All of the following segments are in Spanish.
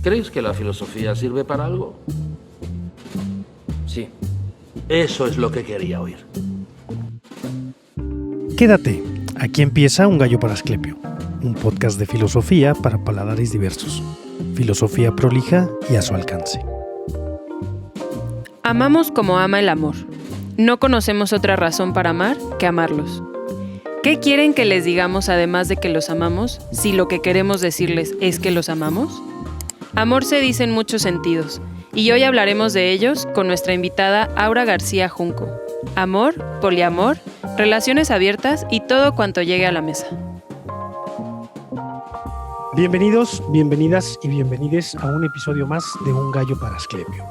¿Crees que la filosofía sirve para algo? Sí. Eso es lo que quería oír. Quédate, aquí empieza Un Gallo para Asclepio, un podcast de filosofía para paladares diversos. Filosofía prolija y a su alcance. Amamos como ama el amor. No conocemos otra razón para amar que amarlos. ¿Qué quieren que les digamos además de que los amamos, si lo que queremos decirles es que los amamos? Amor se dice en muchos sentidos, y hoy hablaremos de ellos con nuestra invitada Aura García Junco. Amor, poliamor, relaciones abiertas y todo cuanto llegue a la mesa. Bienvenidos, bienvenidas y bienvenides a un episodio más de Un Gallo para Asclepio.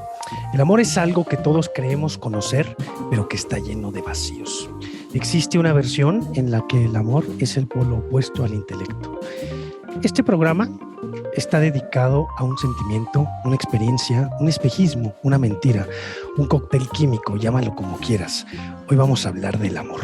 El amor es algo que todos creemos conocer, pero que está lleno de vacíos. Existe una versión en la que el amor es el polo opuesto al intelecto. Este programa está dedicado a un sentimiento, una experiencia, un espejismo, una mentira, un cóctel químico, llámalo como quieras. Hoy vamos a hablar del amor.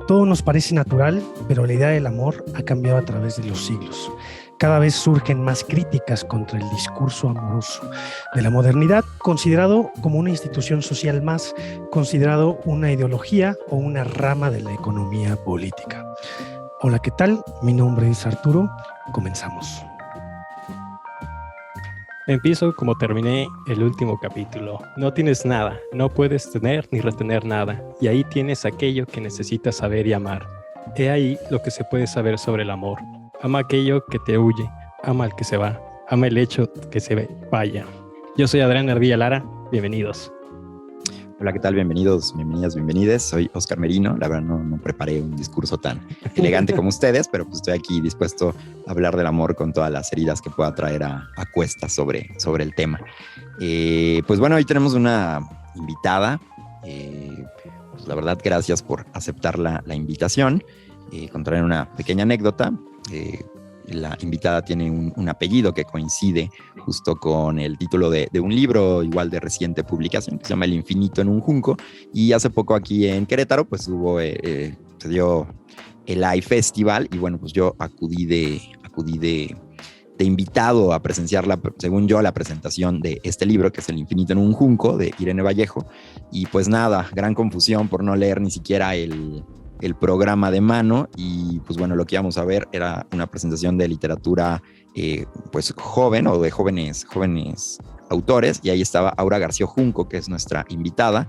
Todo nos parece natural, pero la idea del amor ha cambiado a través de los siglos. Cada vez surgen más críticas contra el discurso amoroso de la modernidad, considerado como una institución social más, considerado una ideología o una rama de la economía política. Hola, ¿qué tal? Mi nombre es Arturo. Comenzamos. Empiezo como terminé el último capítulo. No tienes nada, no puedes tener ni retener nada, y ahí tienes aquello que necesitas saber y amar. He ahí lo que se puede saber sobre el amor. Ama aquello que te huye, ama al que se va, ama el hecho que se vaya. Yo soy Adrián Ardilla Lara, bienvenidos. Hola, ¿qué tal? Bienvenidos, bienvenidas, bienvenides. Soy Oscar Merino. La verdad no preparé un discurso tan elegante como ustedes, pero pues estoy aquí dispuesto a hablar del amor con todas las heridas que pueda traer a cuestas sobre el tema. Pues bueno, hoy tenemos una invitada. Pues la verdad, gracias por aceptar la invitación. Contaré una pequeña anécdota. La invitada tiene un apellido que coincide justo con el título de un libro igual de reciente publicación que se llama El infinito en un junco, y hace poco aquí en Querétaro pues se dio el iFestival y bueno, pues yo acudí de invitado a presenciar según yo la presentación de este libro que es El infinito en un junco de Irene Vallejo, y pues nada, gran confusión por no leer ni siquiera el programa de mano, y pues bueno, lo que íbamos a ver era una presentación de literatura pues joven o de jóvenes autores, y ahí estaba Aura García Junco, que es nuestra invitada,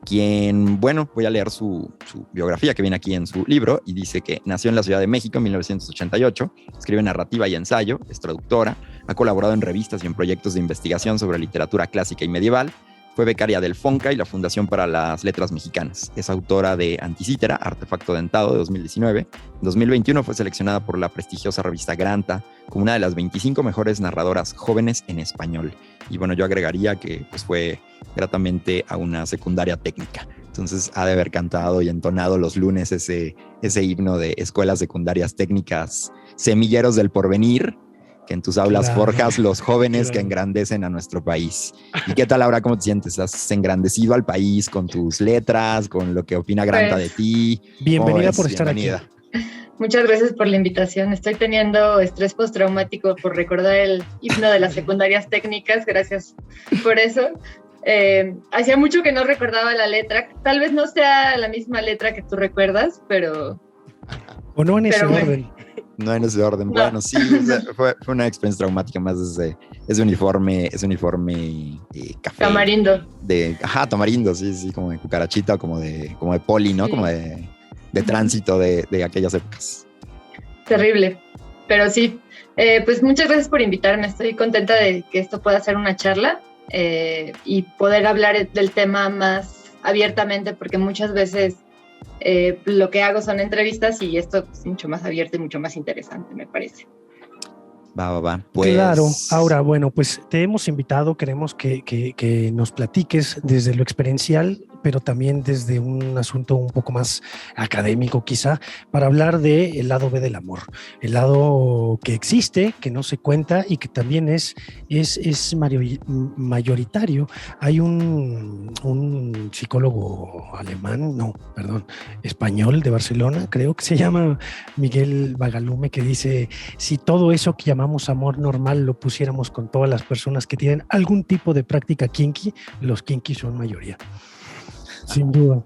quien, bueno, voy a leer su biografía que viene aquí en su libro, y dice que nació en la Ciudad de México en 1988, escribe narrativa y ensayo, es traductora, ha colaborado en revistas y en proyectos de investigación sobre literatura clásica y medieval. Fue becaria del FONCA y la Fundación para las Letras Mexicanas. Es autora de Anticítera, Artefacto Dentado, de 2019. En 2021 fue seleccionada por la prestigiosa revista Granta como una de las 25 mejores narradoras jóvenes en español. Y bueno, yo agregaría que pues, fue gratamente a una secundaria técnica. Entonces ha de haber cantado y entonado los lunes ese himno de escuelas secundarias técnicas, semilleros del porvenir, que en tus aulas forjas los jóvenes que engrandecen a nuestro país. ¿Y qué tal, Laura? ¿Cómo te sientes? ¿Has engrandecido al país con tus letras, con lo que opina Granta de ti? Bienvenida por estar aquí. Muchas gracias por la invitación. Estoy teniendo estrés postraumático por recordar el himno de las secundarias técnicas. Gracias por eso. Hacía mucho que no recordaba la letra. Tal vez no sea la misma letra que tú recuerdas, pero... O no en ese orden. No en ese orden. No. Bueno, sí, fue una experiencia traumática más ese uniforme café. Tamarindo. Tamarindo, sí, como de cucarachita o como de poli, ¿no? Sí. Como de tránsito de aquellas épocas. Terrible. Pero sí, pues muchas gracias por invitarme. Estoy contenta de que esto pueda ser una charla y poder hablar del tema más abiertamente, porque muchas veces lo que hago son entrevistas y esto es mucho más abierto y mucho más interesante, me parece. Va. Pues... Claro, Aura, bueno, pues te hemos invitado, queremos que nos platiques desde lo experiencial, pero también desde un asunto un poco más académico quizá, para hablar del lado B del amor, el lado que existe, que no se cuenta y que también es mayoritario. Hay un psicólogo español de Barcelona, creo que se llama Miguel Bagalume, que dice, si todo eso que llamamos amor normal lo pusiéramos con todas las personas que tienen algún tipo de práctica kinky, los kinky son mayoría. Sin duda.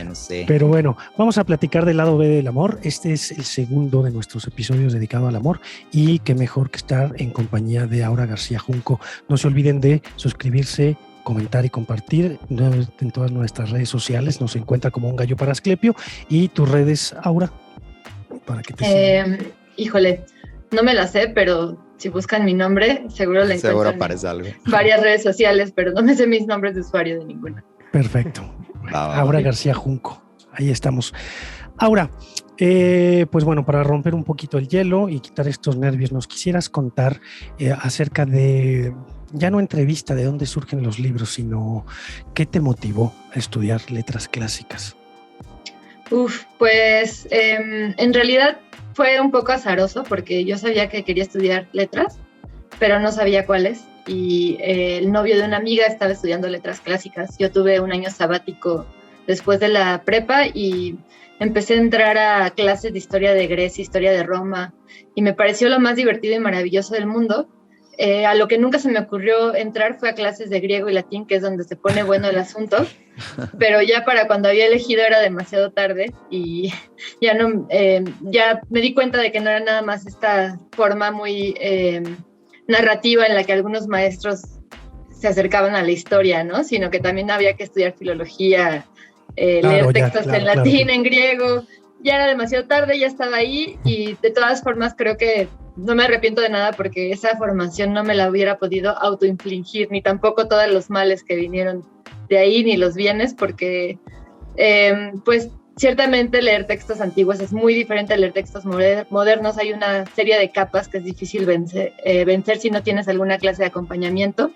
No sé. Pero bueno, vamos a platicar del lado B del amor. Este es el segundo de nuestros episodios dedicado al amor y qué mejor que estar en compañía de Aura García Junco. No se olviden de suscribirse, comentar y compartir en todas nuestras redes sociales. Nos encuentra como Un Gallo para Asclepio. Y tus redes, Aura, para que te sigan. Híjole, no me la sé, pero si buscan mi nombre, seguro la encuentran. Seguro aparece algo. Varias redes sociales, pero no me sé mis nombres de usuario de ninguna. Perfecto. Aura García Junco. Ahí estamos. Aura, pues bueno, para romper un poquito el hielo y quitar estos nervios, ¿nos quisieras contar acerca de, ya no entrevista de dónde surgen los libros, sino qué te motivó a estudiar letras clásicas? Pues en realidad fue un poco azaroso porque yo sabía que quería estudiar letras, pero no sabía cuáles. Y el novio de una amiga estaba estudiando letras clásicas. Yo tuve un año sabático después de la prepa y empecé a entrar a clases de historia de Grecia, historia de Roma, y me pareció lo más divertido y maravilloso del mundo. A lo que nunca se me ocurrió entrar fue a clases de griego y latín, que es donde se pone bueno el asunto, pero ya para cuando había elegido era demasiado tarde y ya me di cuenta de que no era nada más esta forma muy narrativa en la que algunos maestros se acercaban a la historia, ¿no? Sino que también había que estudiar filología, leer textos en latín, en griego. Ya era demasiado tarde, ya estaba ahí y de todas formas creo que no me arrepiento de nada porque esa formación no me la hubiera podido autoinfligir, ni tampoco todos los males que vinieron de ahí, ni los bienes, porque pues ciertamente leer textos antiguos es muy diferente a leer textos modernos. Hay una serie de capas que es difícil vencer si no tienes alguna clase de acompañamiento.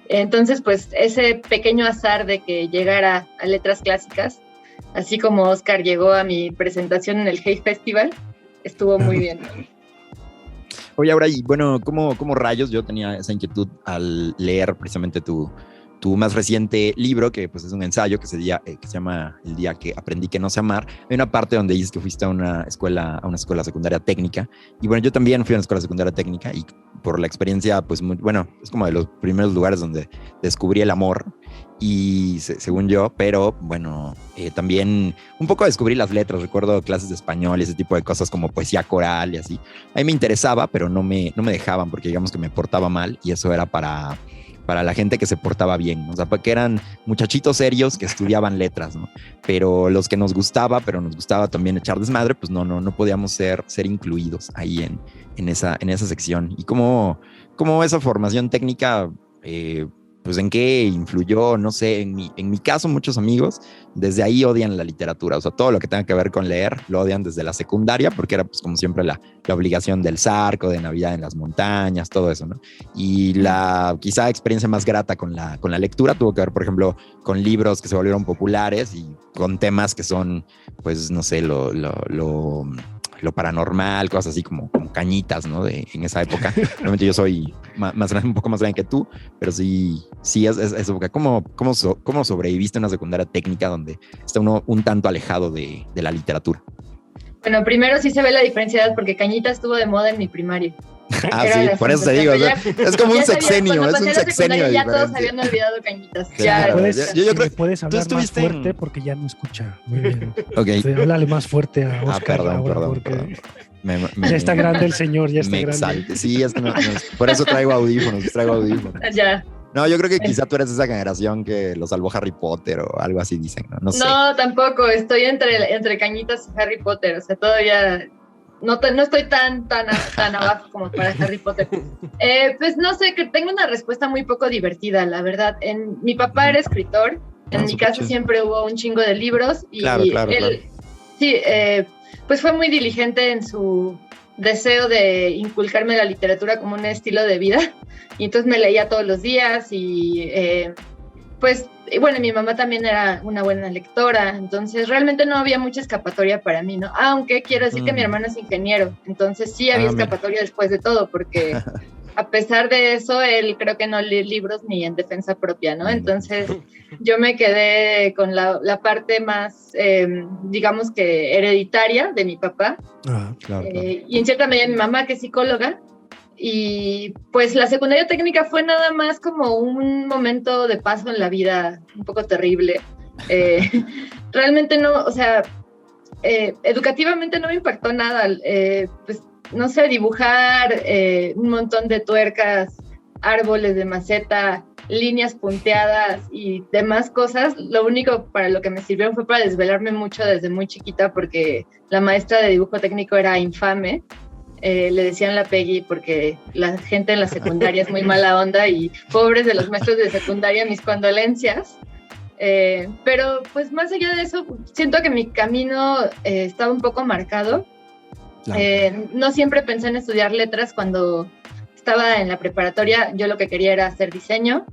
Entonces, pues ese pequeño azar de que llegara a letras clásicas, así como Oscar llegó a mi presentación en el Hey Festival, estuvo muy bien. Oye, Aura, y bueno, ¿cómo rayos? Yo tenía esa inquietud al leer precisamente tu más reciente libro, que pues es un ensayo que se llama El día que aprendí que no sé amar. Hay una parte donde dices que fuiste a una escuela secundaria técnica, y bueno, yo también fui a una escuela secundaria técnica, y por la experiencia, pues es como de los primeros lugares donde descubrí el amor, y según yo, pero bueno, también un poco descubrí las letras. Recuerdo clases de español y ese tipo de cosas como poesía coral y así. A mí me interesaba, pero no me dejaban porque digamos que me portaba mal, y eso era para la gente que se portaba bien, o sea, porque eran muchachitos serios que estudiaban letras, ¿no? Pero los que nos gustaba también echar desmadre, pues no podíamos ser incluidos ahí en esa sección. Y cómo esa formación técnica, pues en qué influyó, no sé, en mi caso muchos amigos desde ahí odian la literatura, o sea, todo lo que tenga que ver con leer lo odian desde la secundaria, porque era pues como siempre la obligación del Zarco, de Navidad en las montañas, todo eso, ¿no? Y la quizá experiencia más grata con la lectura tuvo que ver, por ejemplo, con libros que se volvieron populares y con temas que son, pues, no sé, lo paranormal, cosas así como Cañitas, ¿no? En esa época. Realmente yo soy un poco más grande que tú, pero sí es época. ¿Cómo sobreviviste a una secundaria técnica donde está uno un tanto alejado de la literatura? Bueno, primero sí se ve la diferencia porque Cañitas estuvo de moda en mi primaria. Sí, por eso te digo, es como un sexenio, es un sexenio ya diferente. todos habían olvidado Cañitas. Claro. Ya, puedes hablar más fuerte porque ya no escucha muy bien. Okay. Háblale más fuerte a Oscar. Perdón. Ya está grande el señor, ya está me grande. Exalte. Sí, es que por eso traigo audífonos. Ya. No, yo creo que quizá tú eres esa generación que lo salvó Harry Potter o algo así dicen, ¿no? No sé. No, tampoco, estoy entre Cañitas y Harry Potter, o sea, todavía no estoy tan abajo como para Harry Potter. Pues no sé, que tengo una respuesta muy poco divertida, la verdad. Mi papá era escritor, en mi casa siempre hubo un chingo de libros y claro. Sí, pues fue muy diligente en su deseo de inculcarme la literatura como un estilo de vida, y entonces me leía todos los días y pues bueno, mi mamá también era una buena lectora, entonces realmente no había mucha escapatoria para mí, ¿no? Aunque quiero decir que mi hermano es ingeniero, entonces sí había escapatoria después de todo, porque a pesar de eso, él creo que no lee libros ni en defensa propia, ¿no? Entonces yo me quedé con la parte más, digamos que hereditaria de mi papá. Claro. Y en cierta medida mi mamá, que es psicóloga. Y pues la secundaria técnica fue nada más como un momento de paso en la vida un poco terrible. Realmente no, o sea, educativamente no me impactó nada. Pues no sé, dibujar un montón de tuercas, árboles de maceta, líneas punteadas y demás cosas. Lo único para lo que me sirvió fue para desvelarme mucho desde muy chiquita, porque la maestra de dibujo técnico era infame. Le decían la Peggy porque la gente en la secundaria es muy mala onda, y pobres de los maestros de secundaria, mis condolencias. Pero pues más allá de eso, siento que mi camino estaba un poco marcado. No siempre pensé en estudiar letras. Cuando estaba en la preparatoria, yo lo que quería era hacer diseño,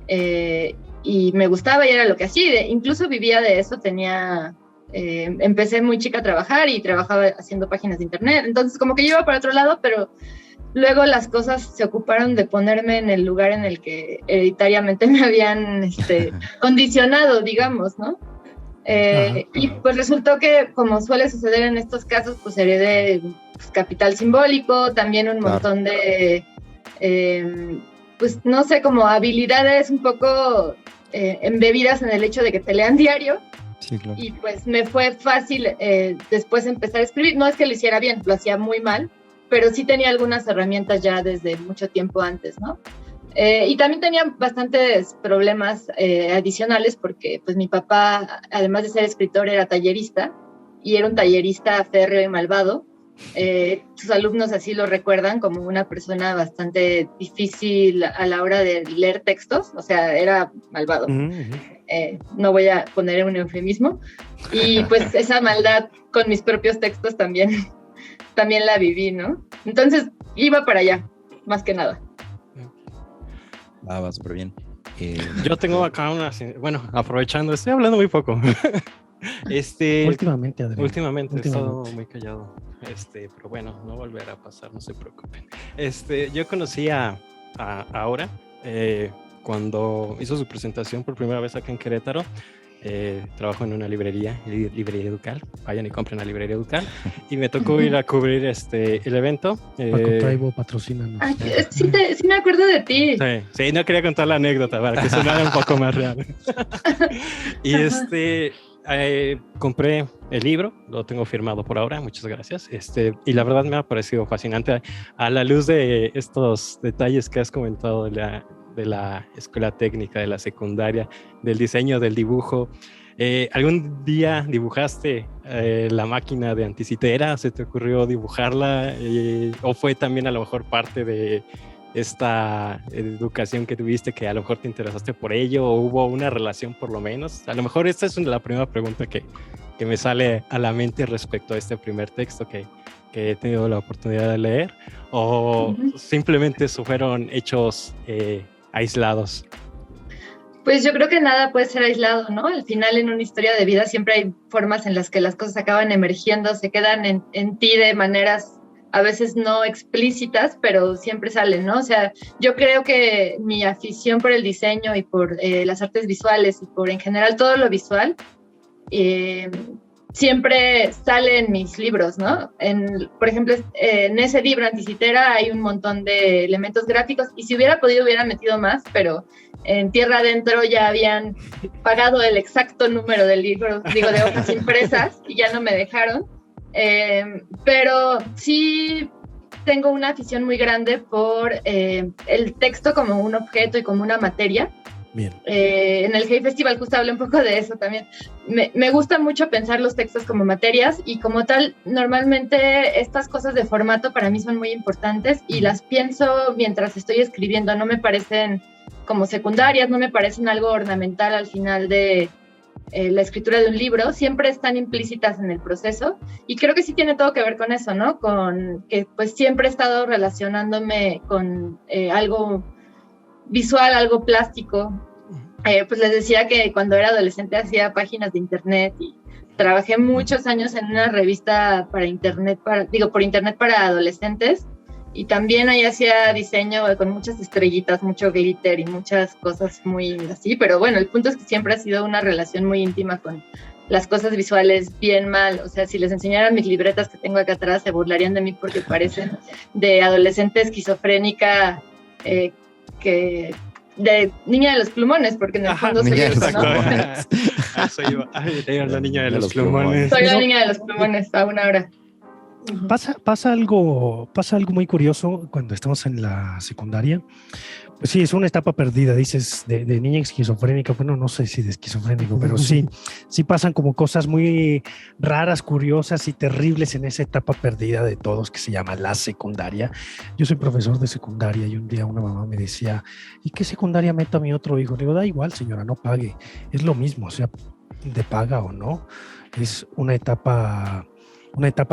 y me gustaba y era lo que hacía. Incluso vivía de eso. Empecé muy chica a trabajar y trabajaba haciendo páginas de internet, entonces como que yo iba para otro lado, pero luego las cosas se ocuparon de ponerme en el lugar en el que hereditariamente me habían condicionado, digamos, ¿no? Y pues resultó que, como suele suceder en estos casos, pues heredé capital simbólico, también un montón de, pues no sé, como habilidades un poco embebidas en el hecho de que te lean diario. Sí, claro. Y pues me fue fácil después empezar a escribir. No es que lo hiciera bien, lo hacía muy mal, pero sí tenía algunas herramientas ya desde mucho tiempo antes, ¿no? Y también tenía bastantes problemas adicionales, porque pues mi papá, además de ser escritor, era tallerista, y era un tallerista férreo y malvado. Sus alumnos así lo recuerdan como una persona bastante difícil a la hora de leer textos, o sea, era malvado. No voy a poner un eufemismo, y pues esa maldad con mis propios textos también la viví, ¿no? Entonces iba para allá, más que nada. Va súper bien. Yo tengo acá bueno, aprovechando, estoy hablando muy poco. Últimamente, Adrián. Últimamente he estado muy callado, pero bueno, no volverá a pasar, no se preocupen. Yo conocí a Aura cuando hizo su presentación por primera vez acá en Querétaro. Trabajo en una librería Educal. Vayan y compren la librería Educal. Y me tocó ir a cubrir el evento. Paco Taibo, patrocínanos. Sí me acuerdo de ti. Sí, no quería contar la anécdota para que sonara un poco más real. Y compré el libro, lo tengo firmado por ahora, muchas gracias. Y la verdad me ha parecido fascinante a la luz de estos detalles que has comentado de la escuela técnica, de la secundaria, del diseño, del dibujo. ¿Algún día dibujaste la máquina de Anticitera? ¿Se te ocurrió dibujarla? ¿O fue también a lo mejor parte de esta educación que tuviste, que a lo mejor te interesaste por ello, o hubo una relación por lo menos? A lo mejor esta es la primera pregunta que me sale a la mente respecto a este primer texto que he tenido la oportunidad de leer, o simplemente fueron hechos aislados. Pues yo creo que nada puede ser aislado, ¿no? Al final, en una historia de vida siempre hay formas en las que las cosas acaban emergiendo, se quedan en ti de maneras a veces no explícitas, pero siempre salen, ¿no? O sea, yo creo que mi afición por el diseño y por las artes visuales y por en general todo lo visual siempre sale en mis libros, ¿no? Por ejemplo, en ese libro, Anticitera, hay un montón de elementos gráficos, y si hubiera podido hubiera metido más, pero en tierra adentro ya habían pagado el exacto número del libro, de hojas impresas, y ya no me dejaron. Pero sí tengo una afición muy grande por el texto como un objeto y como una materia. Bien. En el Hey Festival justo hablé un poco de eso también. Me gusta mucho pensar los textos como materias, y como tal, normalmente estas cosas de formato para mí son muy importantes, y las pienso mientras estoy escribiendo. No me parecen como secundarias, no me parecen algo ornamental al final de la escritura de un libro. Siempre están implícitas en el proceso, y creo que sí tiene todo que ver con eso, ¿no? Con que pues siempre he estado relacionándome con algo visual, algo plástico. Pues les decía que cuando era adolescente hacía páginas de internet, y trabajé muchos años en una revista por internet para adolescentes, y también ahí hacía diseño con muchas estrellitas, mucho glitter y muchas cosas muy así, pero bueno, el punto es que siempre ha sido una relación muy íntima con las cosas visuales, bien mal. O sea, si les enseñaran mis libretas que tengo acá atrás, se burlarían de mí porque parecen de adolescente esquizofrénica, que de niña de los plumones, porque en el fondo soy niña de eso, los ¿no? plumones. Eso iba. Ay, era la niña de De los los plumones. plumones. Soy la Eso- niña de los plumones a una hora. Pasa algo muy curioso cuando estamos en la secundaria. Pues sí, es una etapa perdida, dices, de niña esquizofrénica. Bueno, no sé si de esquizofrénico, pero sí pasan como cosas muy raras, curiosas y terribles en esa etapa perdida de todos que se llama la secundaria. Yo soy profesor de secundaria y un día una mamá me decía, ¿y qué secundaria meto a mi otro hijo? Le digo, da igual, señora, no pague. Es lo mismo, o sea, de paga o no. Es una etapa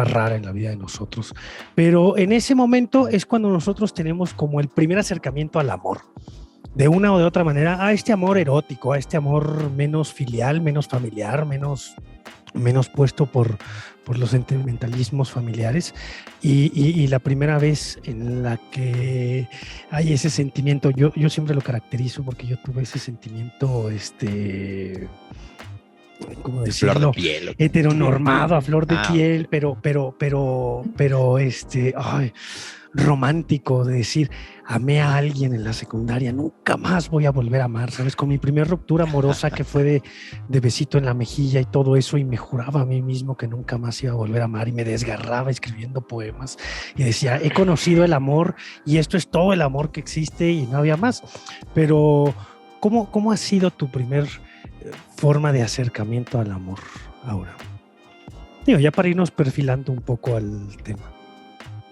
rara en la vida de nosotros. Pero en ese momento es cuando nosotros tenemos como el primer acercamiento al amor. De una o de otra manera, a este amor erótico, a este amor menos filial, menos familiar, menos puesto por los sentimentalismos familiares. Y la primera vez en la que hay ese sentimiento, yo siempre lo caracterizo porque yo tuve ese sentimiento, ¿cómo decirlo? Flor de piel. Heteronormado, a flor de Ah, piel, pero ay, romántico, de decir, amé a alguien en la secundaria, nunca más voy a volver a amar, ¿sabes? Con mi primer ruptura amorosa que fue de besito en la mejilla y todo eso, y me juraba a mí mismo que nunca más iba a volver a amar, y me desgarraba escribiendo poemas, y decía, he conocido el amor, y esto es todo el amor que existe, y no había más. Pero, ¿cómo ha sido tu primer forma de acercamiento al amor ahora? Digo, ya para irnos perfilando un poco al tema.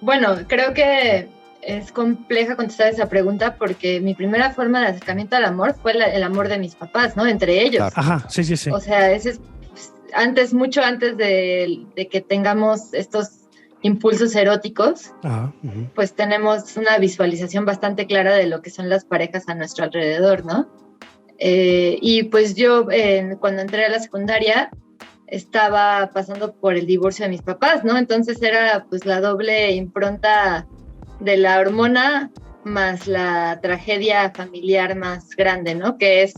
Bueno, creo que es compleja contestar esa pregunta porque mi primera forma de acercamiento al amor fue el amor de mis papás, ¿no? Entre ellos. Claro. Ajá, sí. O sea, ese es mucho antes de que tengamos estos impulsos eróticos, Ajá, uh-huh. pues tenemos una visualización bastante clara de lo que son las parejas a nuestro alrededor, ¿no? Y pues yo cuando entré a la secundaria estaba pasando por el divorcio de mis papás, ¿no? Entonces era pues la doble impronta de la hormona más la tragedia familiar más grande, ¿no? Que es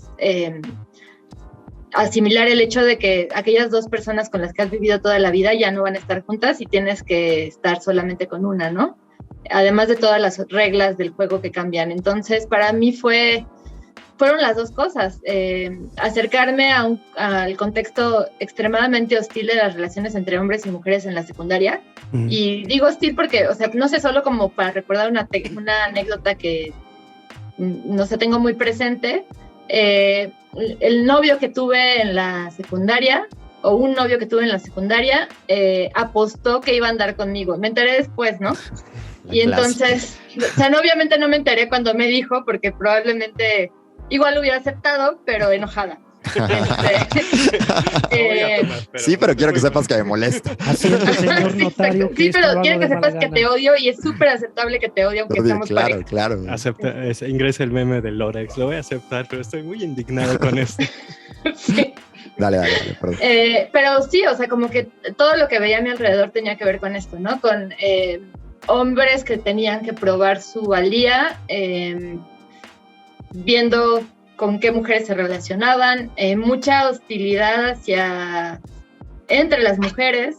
asimilar el hecho de que aquellas dos personas con las que has vivido toda la vida ya no van a estar juntas y tienes que estar solamente con una, ¿no? Además de todas las reglas del juego que cambian. Entonces, para mí fueron las dos cosas, acercarme al contexto extremadamente hostil de las relaciones entre hombres y mujeres en la secundaria. Uh-huh. Y digo hostil porque, o sea, no sé, solo como para recordar una anécdota que, no sé, tengo muy presente. El novio que tuve en la secundaria, o un novio que tuve en la secundaria, apostó que iba a andar conmigo. Me enteré después, ¿no? Y entonces, o sea, no, obviamente no me enteré cuando me dijo, porque probablemente igual lo hubiera aceptado, pero enojada. Sí, pero quiero que sepas que me molesta. Así es, señor notario. Sí, pero quiero que sepas que te odio y es súper aceptable que te odie, aunque seamos pareja. Claro. Ingresa el meme del Lorex, lo voy a aceptar, pero estoy muy indignado con esto. Sí. Dale, perdón. Pero sí, o sea, como que todo lo que veía a mi alrededor tenía que ver con esto, ¿no? Con hombres que tenían que probar su valía, viendo con qué mujeres se relacionaban, mucha hostilidad entre las mujeres.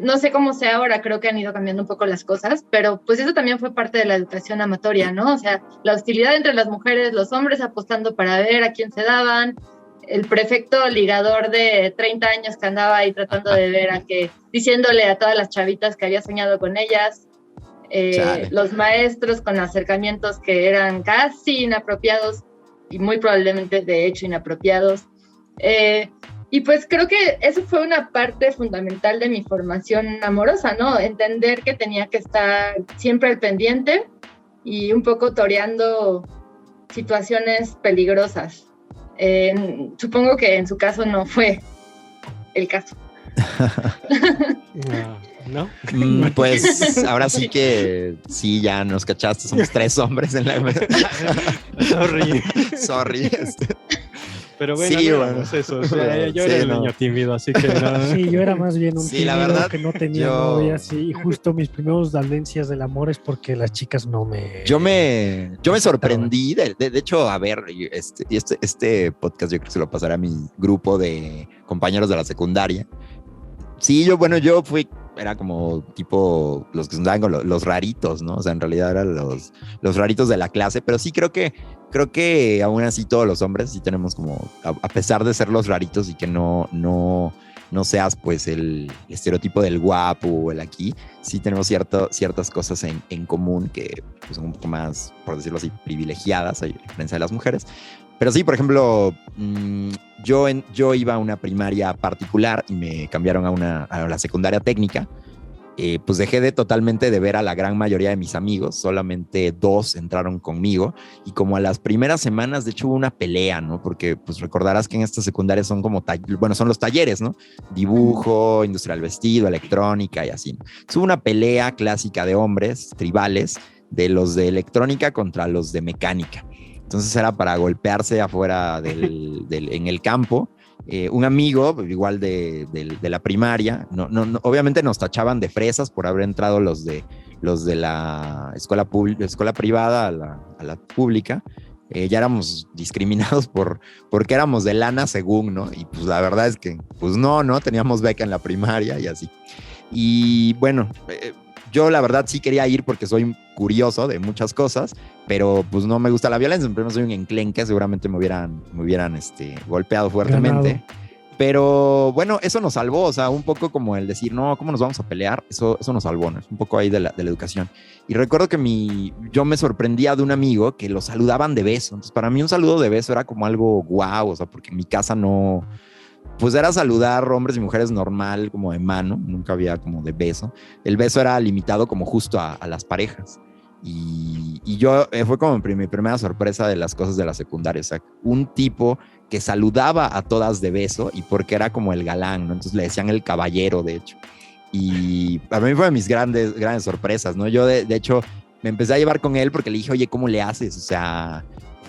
No sé cómo sea ahora, creo que han ido cambiando un poco las cosas, pero pues eso también fue parte de la educación amatoria, ¿no? O sea, la hostilidad entre las mujeres, los hombres apostando para ver a quién se daban, el prefecto ligador de 30 años que andaba ahí tratando de ver diciéndole a todas las chavitas que había soñado con ellas, los maestros con acercamientos que eran casi inapropiados y muy probablemente de hecho inapropiados. Y pues creo que eso fue una parte fundamental de mi formación amorosa, ¿no? Entender que tenía que estar siempre al pendiente y un poco toreando situaciones peligrosas. Supongo que en su caso no fue el caso. ¿No? Pues ahora sí que sí, ya nos cachaste, somos 3 hombres en la... Sorry. Pero bueno, Sí, no bueno. éramos eso. O sea, Pero, yo sí, era el no. niño tímido, así que no. Sí, yo era más bien un Sí, la tímido verdad, que no tenía yo- novias y justo mis primeros valencias del amor es porque las chicas no me... Yo me aceptaban. sorprendí, de hecho, a ver, este podcast yo creo que se lo pasaré a mi grupo de compañeros de la secundaria. Sí, yo era como tipo los que se andaban con los raritos, ¿no? O sea, en realidad eran los raritos de la clase, pero sí creo que aún así todos los hombres sí tenemos como, a pesar de ser los raritos y que no seas pues el estereotipo del guapo o el aquí, sí tenemos ciertas cosas en común que pues, son un poco más, por decirlo así, privilegiadas, a diferencia de las mujeres. Pero sí, por ejemplo, yo iba a una primaria particular y me cambiaron a la secundaria técnica. Pues dejé totalmente de ver a la gran mayoría de mis amigos, solamente 2 entraron conmigo y como a las primeras semanas de hecho hubo una pelea, ¿no? Porque pues recordarás que en estas secundarias son como, son los talleres, ¿no? Dibujo, industria del vestido, electrónica y así, ¿no? Hubo una pelea clásica de hombres tribales de los de electrónica contra los de mecánica. Entonces era para golpearse afuera en el campo. Un amigo, igual de la primaria, obviamente nos tachaban de fresas por haber entrado los de la escuela privada a la pública. Ya éramos discriminados porque éramos de lana según, ¿no? Y pues la verdad es que, pues no, teníamos beca en la primaria y así. Y bueno, yo la verdad sí quería ir porque soy curioso de muchas cosas, pero pues no me gusta la violencia. Primero soy un enclenque, seguramente me hubieran golpeado fuertemente. Ganado. Pero bueno, eso nos salvó, o sea, un poco como el decir, no, ¿cómo nos vamos a pelear? Eso nos salvó, ¿no? Es un poco ahí de la educación. Y recuerdo que yo me sorprendía de un amigo que lo saludaban de beso. Entonces, para mí un saludo de beso era como algo guau, o sea, porque en mi casa no, pues era saludar hombres y mujeres normal, como de mano, nunca había como de beso. El beso era limitado como justo a las parejas. Y yo, fue como mi primera sorpresa de las cosas de la secundaria, o sea, un tipo que saludaba a todas de beso y porque era como el galán, ¿no? Entonces le decían el caballero, de hecho. Y para mí fue de mis grandes sorpresas, ¿no? Yo, de hecho, me empecé a llevar con él porque le dije, oye, ¿cómo le haces? O sea,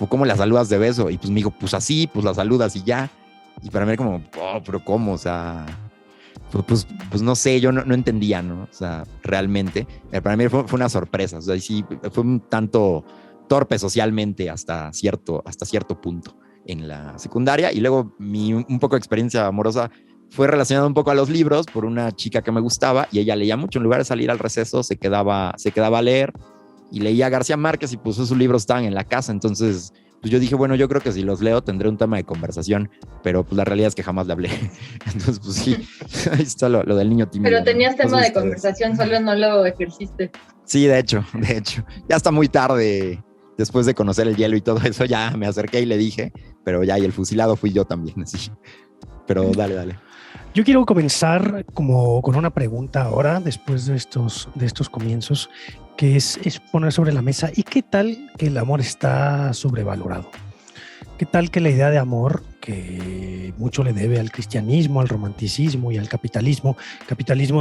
¿cómo la saludas de beso? Y pues me dijo, pues así, pues la saludas y ya. Y para mí era como, oh, pero ¿cómo? O sea, pues no sé, yo no entendía, ¿no? O sea, realmente. Para mí fue una sorpresa. O sea, sí, fue un tanto torpe socialmente hasta cierto punto en la secundaria. Y luego un poco de experiencia amorosa fue relacionada un poco a los libros por una chica que me gustaba y ella leía mucho. En lugar de salir al receso, se quedaba a leer y leía García Márquez y pues sus libros estaban en la casa. Entonces, pues yo dije, bueno, yo creo que si los leo tendré un tema de conversación, pero pues la realidad es que jamás le hablé. Entonces, pues sí, ahí está lo del niño tímido. Pero tenías ¿no? tema de conversación, solo no lo ejerciste. Sí, de hecho, ya está muy tarde. Después de conocer el hielo y todo eso, ya me acerqué y le dije, pero ya, y el fusilado fui yo también, así. Pero dale. Yo quiero comenzar como con una pregunta ahora, después de estos comienzos, que es poner sobre la mesa, ¿y qué tal que el amor está sobrevalorado? ¿Qué tal que la idea de amor, que mucho le debe al cristianismo, al romanticismo y al capitalismo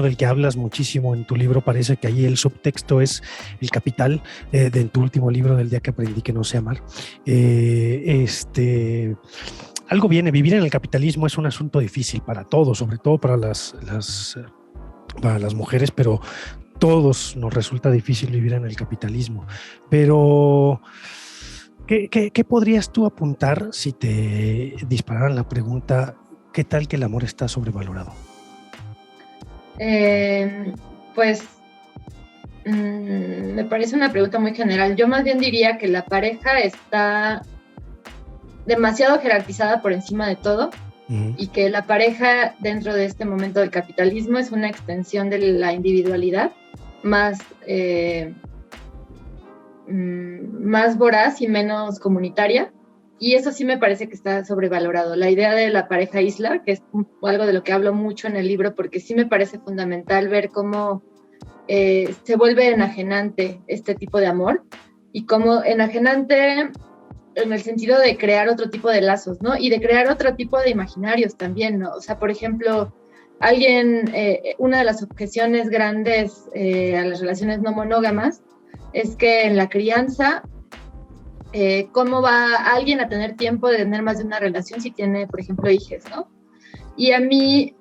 del que hablas muchísimo en tu libro, parece que ahí el subtexto es el capital, de tu último libro, Del día que aprendí que no sé amar, algo viene, vivir en el capitalismo es un asunto difícil para todos, sobre todo para las mujeres, pero todos nos resulta difícil vivir en el capitalismo. Pero, ¿qué podrías tú apuntar si te dispararan la pregunta, ¿qué tal que el amor está sobrevalorado? Pues me parece una pregunta muy general. Yo más bien diría que la pareja está demasiado jerarquizada por encima de todo. Y que la pareja dentro de este momento del capitalismo es una extensión de la individualidad más voraz y menos comunitaria, y eso sí me parece que está sobrevalorado. La idea de la pareja isla, que es algo de lo que hablo mucho en el libro, porque sí me parece fundamental ver cómo se vuelve enajenante este tipo de amor, y cómo enajenante en el sentido de crear otro tipo de lazos, ¿no? Y de crear otro tipo de imaginarios también, ¿no? O sea, por ejemplo, una de las objeciones grandes a las relaciones no monógamas es que en la crianza cómo va alguien a tener tiempo de tener más de una relación si tiene, por ejemplo, hijos, ¿no? Y a mí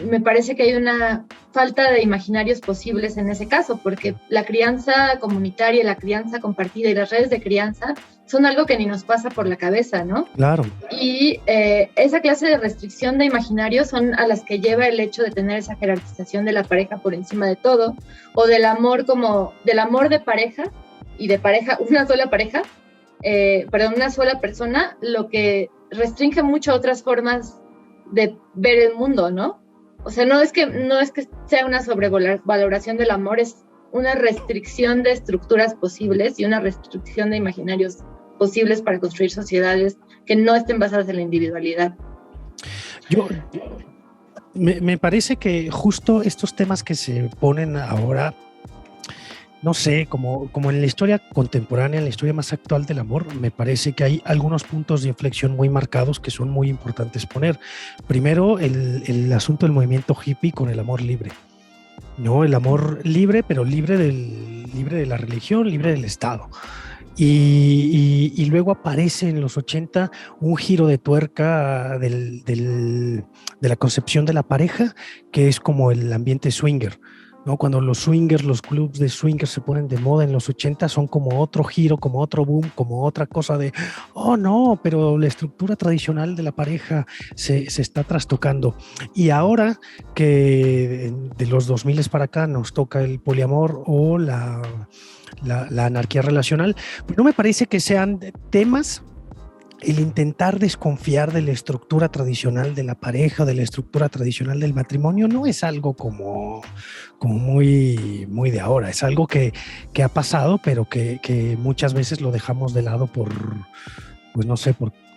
me parece que hay una falta de imaginarios posibles en ese caso, porque la crianza comunitaria, la crianza compartida y las redes de crianza son algo que ni nos pasa por la cabeza, ¿no? Claro. Y esa clase de restricción de imaginarios son a las que lleva el hecho de tener esa jerarquización de la pareja por encima de todo, o del amor de pareja, y de pareja, una sola pareja, una sola persona, lo que restringe mucho otras formas de ver el mundo, ¿no? O sea, no es que sea una sobrevaloración del amor, es una restricción de estructuras posibles y una restricción de imaginarios posibles para construir sociedades que no estén basadas en la individualidad. Me parece que justo estos temas que se ponen ahora, no sé, como en la historia contemporánea, en la historia más actual del amor, me parece que hay algunos puntos de inflexión muy marcados que son muy importantes poner. Primero, el asunto del movimiento hippie con el amor libre, ¿no? El amor libre, pero libre de la religión, libre del Estado. Y luego aparece en los 80 un giro de tuerca de la concepción de la pareja, que es como el ambiente swinger, ¿no? Cuando los swingers, los clubs de swingers se ponen de moda en los 80, son como otro giro, como otro boom, como otra cosa de, oh no, pero la estructura tradicional de la pareja se está trastocando. Y ahora que de los 2000 para acá nos toca el poliamor o la anarquía relacional, pues no me parece que sean temas. El intentar desconfiar de la estructura tradicional de la pareja, de la estructura tradicional del matrimonio, no es algo como muy, muy de ahora. Es algo que ha pasado, pero que muchas veces lo dejamos de lado por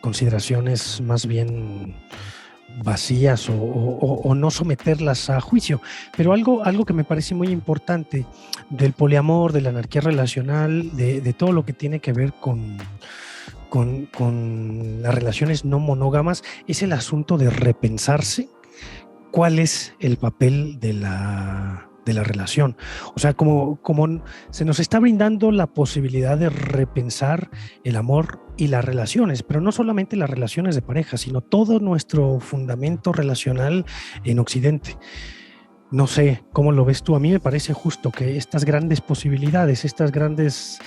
consideraciones más bien vacías o no someterlas a juicio. Pero algo que me parece muy importante del poliamor, de la anarquía relacional, de todo lo que tiene que ver con las relaciones no monógamas, es el asunto de repensarse cuál es el papel de la relación. O sea, como se nos está brindando la posibilidad de repensar el amor y las relaciones, pero no solamente las relaciones de pareja, sino todo nuestro fundamento relacional en Occidente. No sé, ¿cómo lo ves tú? A mí me parece justo que estas grandes posibilidades, estas grandes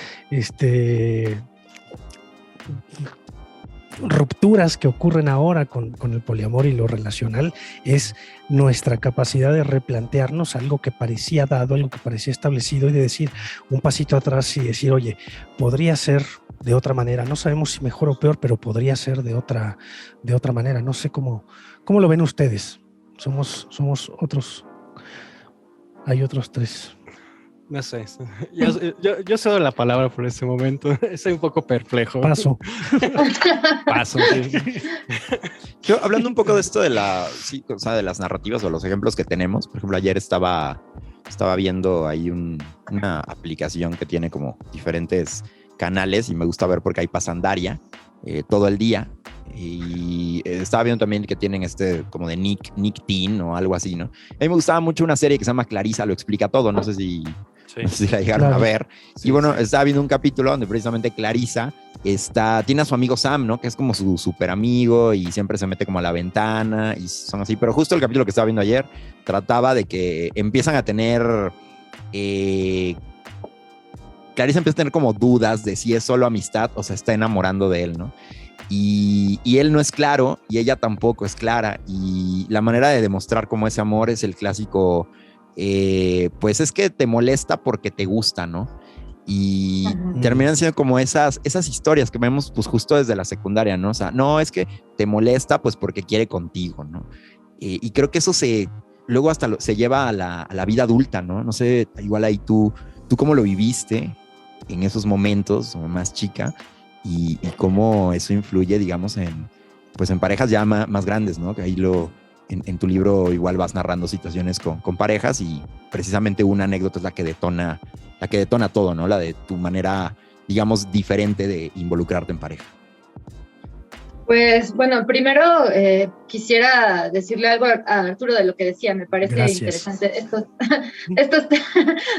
rupturas que ocurren ahora con el poliamor y lo relacional es nuestra capacidad de replantearnos algo que parecía dado, algo que parecía establecido, y de decir un pasito atrás y decir, oye, podría ser de otra manera. No sabemos si mejor o peor, pero podría ser de otra manera. No sé cómo lo ven ustedes. Somos otros. Hay otros tres. No sé, yo cedo la palabra por este momento. Estoy un poco perplejo. Paso. Sí. Yo, hablando un poco de esto de de las narrativas o los ejemplos que tenemos, por ejemplo, ayer estaba viendo ahí una aplicación que tiene como diferentes canales y me gusta ver porque ahí pasan Daria todo el día. Y estaba viendo también que tienen como de Nick Teen o algo así, ¿no? A mí me gustaba mucho una serie que se llama Clarissa lo explica todo, no sé si la llegaron a ver. Sí, y bueno, estaba viendo un capítulo donde precisamente Clarissa tiene a su amigo Sam, ¿no? Que es como su súper amigo y siempre se mete como a la ventana y son así. Pero justo el capítulo que estaba viendo ayer trataba de que empiezan a tener... Clarissa empieza a tener como dudas de si es solo amistad o se está enamorando de él, ¿no? Y él no es claro y ella tampoco es clara, y la manera de demostrar como ese amor es el clásico, pues es que te molesta porque te gusta, ¿no? Y terminan siendo como esas historias que vemos pues justo desde la secundaria, ¿no? O sea, no, es que te molesta pues porque quiere contigo, ¿no? Y creo que eso luego hasta se lleva a la vida adulta, ¿no? No sé, igual ahí tú cómo lo viviste en esos momentos como más chica, y cómo eso influye, digamos, en parejas ya más grandes, ¿no? Que ahí en tu libro igual vas narrando situaciones con parejas, y precisamente una anécdota es la que detona todo, ¿no? La de tu manera, digamos, diferente de involucrarte en pareja. Pues bueno, primero quisiera decirle algo a Arturo de lo que decía. Me parece interesante estos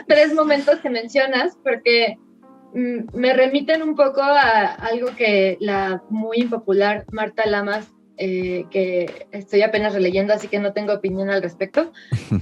3 momentos que mencionas, porque me remiten un poco a algo que la muy impopular Marta Lamas, que estoy apenas releyendo, así que no tengo opinión al respecto,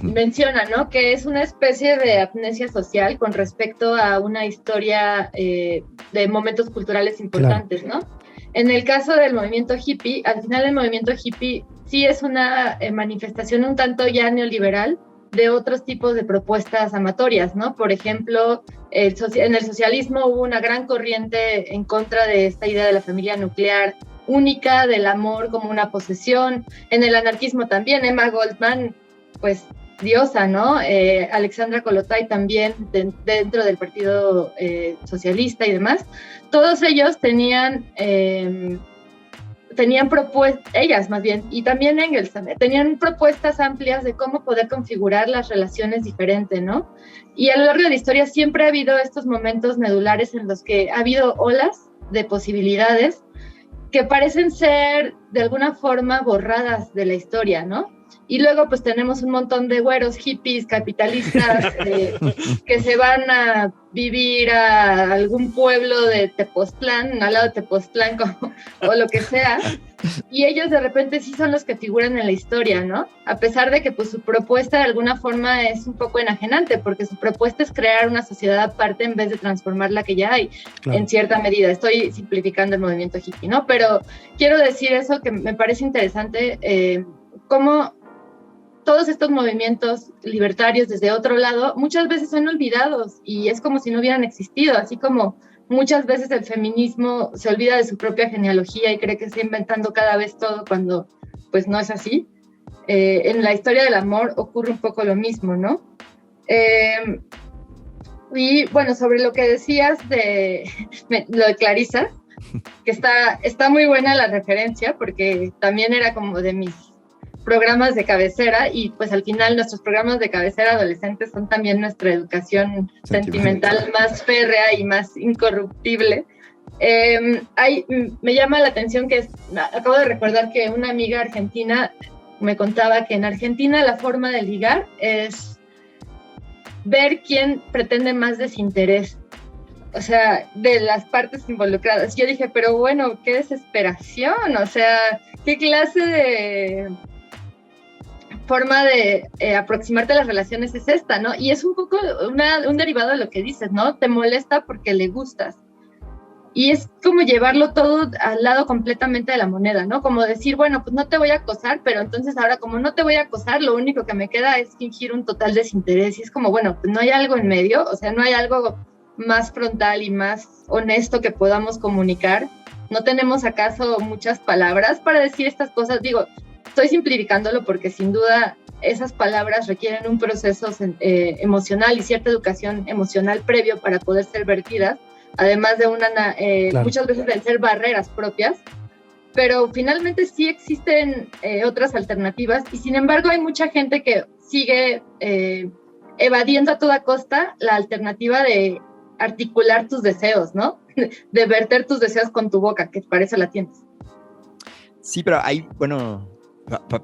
menciona, ¿no? Que es una especie de amnesia social con respecto a una historia de momentos culturales importantes, claro, ¿no? En el caso del movimiento hippie, al final el movimiento hippie sí es una manifestación un tanto ya neoliberal de otros tipos de propuestas amatorias, ¿no? Por ejemplo, en el socialismo hubo una gran corriente en contra de esta idea de la familia nuclear única, del amor como una posesión. En el anarquismo también, Emma Goldman, pues diosa, ¿no? Alexandra Kollontai también dentro del Partido Socialista y demás. Todos ellos tenían propuestas, ellas más bien, y también Engels, tenían propuestas amplias de cómo poder configurar las relaciones diferentes, ¿no? Y a lo largo de la historia siempre ha habido estos momentos medulares en los que ha habido olas de posibilidades que parecen ser de alguna forma borradas de la historia, ¿no? Y luego pues tenemos un montón de güeros hippies capitalistas que se van a vivir a algún pueblo de Tepoztlán, al lado de Tepoztlán o lo que sea, y ellos de repente sí son los que figuran en la historia, ¿no? A pesar de que pues su propuesta de alguna forma es un poco enajenante, porque su propuesta es crear una sociedad aparte en vez de transformar la que ya hay, claro, en cierta medida. Estoy simplificando el movimiento hippie, ¿no? Pero quiero decir eso, que me parece interesante, cómo todos estos movimientos libertarios desde otro lado muchas veces son olvidados y es como si no hubieran existido, así como muchas veces el feminismo se olvida de su propia genealogía y cree que está inventando cada vez todo cuando pues no es así. En la historia del amor ocurre un poco lo mismo, ¿no? Y bueno, sobre lo que decías de lo de Clarissa, que está muy buena la referencia porque también era como de mis programas de cabecera y pues al final nuestros programas de cabecera adolescentes son también nuestra educación sentimental más férrea y más incorruptible. Me llama la atención que acabo de recordar que una amiga argentina me contaba que en Argentina la forma de ligar es ver quién pretende más desinterés, o sea, de las partes involucradas. Yo dije, pero bueno, qué desesperación, o sea, qué clase de forma de aproximarte a las relaciones es esta, ¿no? Y es un poco un derivado de lo que dices, ¿no? Te molesta porque le gustas. Y es como llevarlo todo al lado completamente de la moneda, ¿no? Como decir, bueno, pues no te voy a acosar, pero entonces ahora como no te voy a acosar, lo único que me queda es fingir un total desinterés. Y es como, bueno, pues no hay algo en medio, o sea, no hay algo más frontal y más honesto que podamos comunicar. ¿No tenemos acaso muchas palabras para decir estas cosas? Digo, estoy simplificándolo porque sin duda esas palabras requieren un proceso emocional y cierta educación emocional previo para poder ser vertidas, además de claro, muchas veces vencer barreras propias, pero finalmente sí existen otras alternativas y sin embargo hay mucha gente que sigue evadiendo a toda costa la alternativa de articular tus deseos, ¿no? De verter tus deseos con tu boca, que parece la tienes. Sí, pero hay, bueno,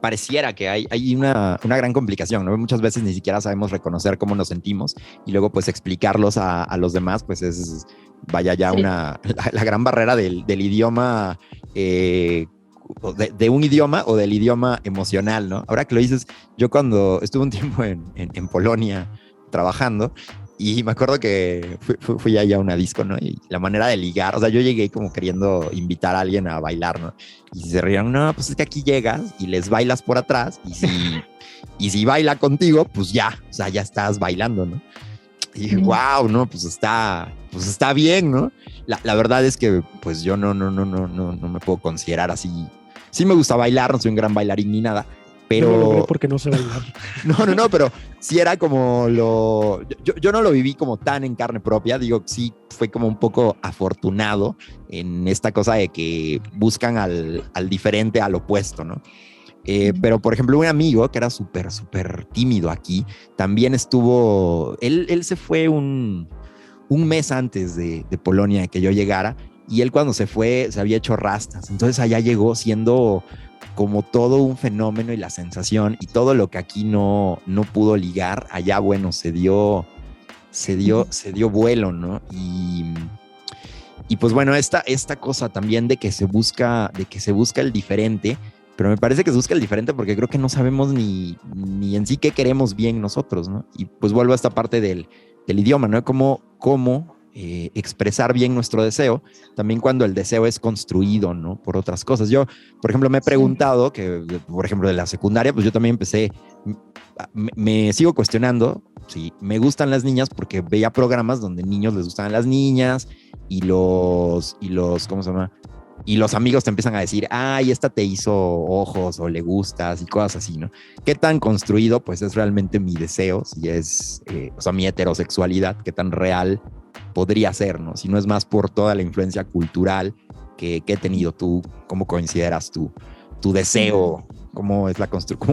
pareciera que hay una gran complicación, ¿no? Muchas veces ni siquiera sabemos reconocer cómo nos sentimos y luego pues explicarlos a los demás, pues es, vaya ya sí, la gran barrera del idioma, de un idioma o del idioma emocional, ¿no? Ahora que lo dices, yo cuando estuve un tiempo en Polonia trabajando, y me acuerdo que fui allá a una disco, ¿no? Y la manera de ligar, o sea, yo llegué como queriendo invitar a alguien a bailar, ¿no? Y se reían, no, pues es que aquí llegas y les bailas por atrás y si baila contigo, pues ya, o sea, ya estás bailando, ¿no? Y dije, wow, ¿no? Pues está bien, ¿no? La verdad es que pues yo no me puedo considerar así. Sí me gusta bailar, no soy un gran bailarín ni nada, pero... No lo logré porque no sé bailar. No, pero sí era como yo no lo viví como tan en carne propia, digo, sí fue como un poco afortunado en esta cosa de que buscan al diferente, al opuesto, ¿no? Pero, por ejemplo, un amigo que era súper tímido aquí, también estuvo, él se fue un mes antes de Polonia de que yo llegara, y él cuando se fue se había hecho rastas, entonces allá llegó siendo como todo un fenómeno y la sensación, y todo lo que aquí no pudo ligar, allá, bueno, se dio vuelo, ¿no? Y pues bueno, esta cosa también de que se busca el diferente, pero me parece que se busca el diferente porque creo que no sabemos ni en sí qué queremos bien nosotros, ¿no? Y pues vuelvo a esta parte del idioma, ¿no? Cómo expresar bien nuestro deseo, también cuando el deseo es construido, ¿no? Por otras cosas. Yo, por ejemplo, me he preguntado que, por ejemplo, de la secundaria, pues yo también empecé, me sigo cuestionando si me gustan las niñas porque veía programas donde niños les gustaban las niñas y los, ¿cómo se llama? Y los amigos te empiezan a decir, ay, esta te hizo ojos o le gustas y cosas así, ¿no? ¿Qué tan construido, pues, es realmente mi deseo? Si es, o sea, mi heterosexualidad, ¿qué tan real podría ser, ¿no? Si no es más por toda la influencia cultural que he tenido. ¿Tú cómo consideras tu deseo? ¿Cómo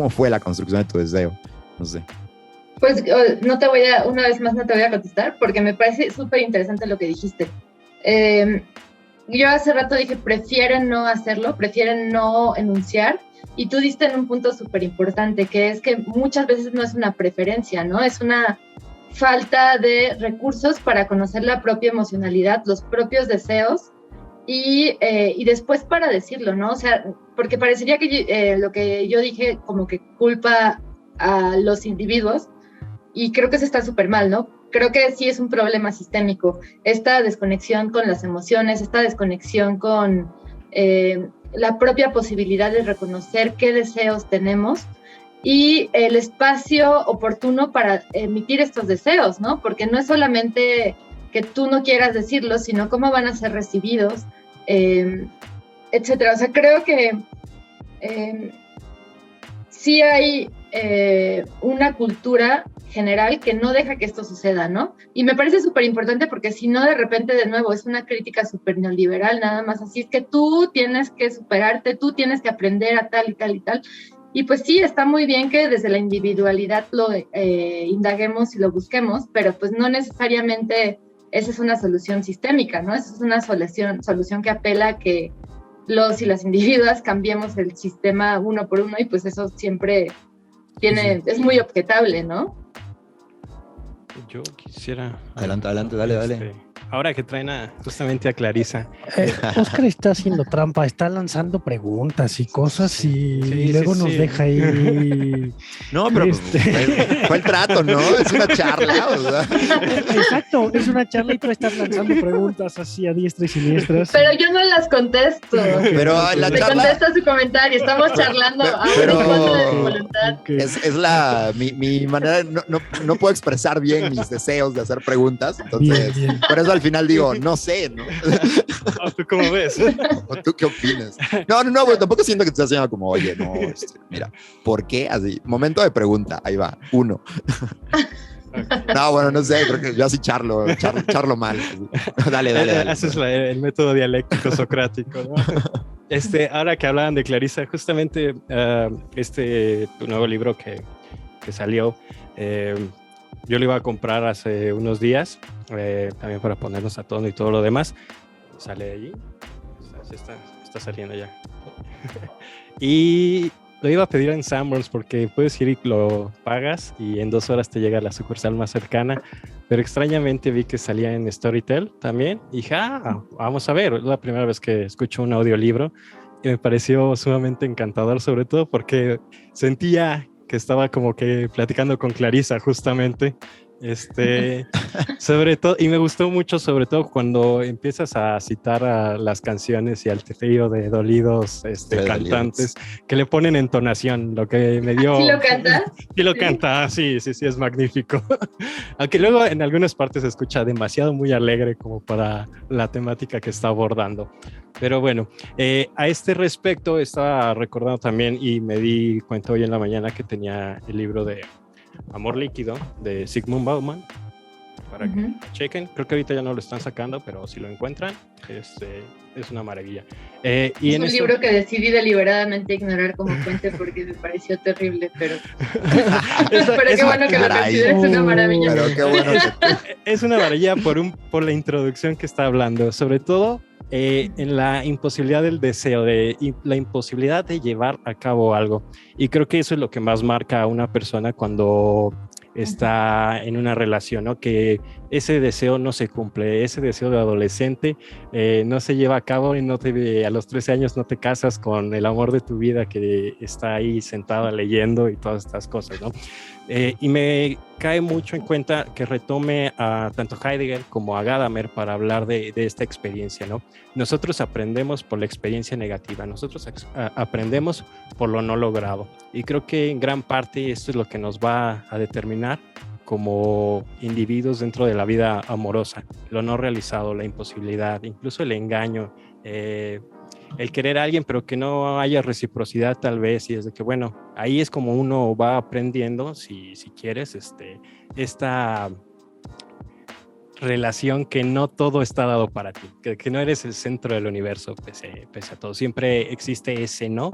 fue la construcción de tu deseo? No sé. Pues una vez más no te voy a contestar porque me parece súper interesante lo que dijiste. Yo hace rato dije, prefieren no hacerlo, prefieren no enunciar, y tú diste en un punto súper importante, que es que muchas veces no es una preferencia, ¿no? Es una falta de recursos para conocer la propia emocionalidad, los propios deseos, y después para decirlo, ¿no? O sea, porque parecería que lo que yo dije como que culpa a los individuos, y creo que eso está súper mal, ¿no? Creo que sí es un problema sistémico, esta desconexión con las emociones, esta desconexión con la propia posibilidad de reconocer qué deseos tenemos y el espacio oportuno para emitir estos deseos, ¿no? Porque no es solamente que tú no quieras decirlos, sino cómo van a ser recibidos, etcétera. O sea, creo que sí hay una cultura general que no deja que esto suceda, ¿no? Y me parece súper importante porque si no, de repente, de nuevo, es una crítica súper neoliberal, nada más así, es que tú tienes que superarte, tú tienes que aprender a tal y tal y tal. Y pues sí, está muy bien que desde la individualidad lo indaguemos y lo busquemos, pero pues no necesariamente esa es una solución sistémica, ¿no? Esa es una solución que apela a que los y las individuas cambiemos el sistema uno por uno y pues eso siempre es muy objetable, ¿no? Yo quisiera... Adelante, dale. Ahora que traen justamente a Clarisa. Oscar está haciendo trampa, está lanzando preguntas y cosas y luego nos deja ahí. No, pero fue el trato, ¿no? Es una charla, o sea. Exacto, es una charla y tú estás lanzando preguntas así a diestra y siniestras. Pero yo no las contesto. Pero la Me charla... contesta su comentario, estamos charlando a un encuentro de voluntad. Es mi manera, no puedo expresar bien mis deseos de hacer preguntas, entonces, bien. Por eso al final digo, no sé, ¿no? ¿Tú cómo ves? ¿O tú qué opinas? No, bueno, tampoco siento que te estás haciendo como, oye, no, mira, ¿por qué así? Momento de pregunta, ahí va, 1. No, bueno, no sé, creo que yo así charlo mal. Dale. Haces el método dialéctico socrático, ¿no? Ahora que hablaban de Clarisa, justamente tu nuevo libro que salió, yo lo iba a comprar hace unos días, también para ponernos a tono y todo lo demás. Sale allí, está saliendo ya. Y lo iba a pedir en Sanborns porque puedes ir y lo pagas y en 2 horas te llega a la sucursal más cercana, pero extrañamente vi que salía en Storytel también y dije, vamos a ver, es la primera vez que escucho un audiolibro y me pareció sumamente encantador, sobre todo porque sentía que estaba como que platicando con Clarisa justamente, sobre todo, y me gustó mucho sobre todo cuando empiezas a citar a las canciones y al trío de dolidos cantantes que le ponen entonación, lo que me dio... ¿Sí lo canta? Sí lo canta, sí, es magnífico. Aunque luego en algunas partes se escucha demasiado muy alegre como para la temática que está abordando. Pero bueno, a este respecto estaba recordando también y me di cuenta hoy en la mañana que tenía el libro de Amor Líquido de Zygmunt Bauman para que lo chequen. Creo que ahorita ya no lo están sacando, pero si lo encuentran es una maravilla. Y es un libro que decidí deliberadamente ignorar como fuente porque me pareció terrible, pero qué bueno que lo consideres una maravilla. Pero qué bueno. Es una maravilla por la introducción que está hablando, sobre todo en la imposibilidad del deseo, la imposibilidad de llevar a cabo algo. Y creo que eso es lo que más marca a una persona cuando está en una relación, ¿no? Que ese deseo no se cumple, ese deseo de adolescente no se lleva a cabo y a los 13 años no te casas con el amor de tu vida que está ahí sentada leyendo y todas estas cosas, ¿no? Y me cae mucho en cuenta que retome a tanto Heidegger como a Gadamer para hablar de esta experiencia, ¿no? Nosotros aprendemos por la experiencia negativa, nosotros aprendemos por lo no logrado. Y creo que en gran parte esto es lo que nos va a determinar como individuos dentro de la vida amorosa, lo no realizado, la imposibilidad, incluso el engaño, el querer a alguien pero que no haya reciprocidad tal vez, y desde que bueno, ahí es como uno va aprendiendo, si quieres, esta relación que no todo está dado para ti, que no eres el centro del universo pese a todo, siempre existe ese no,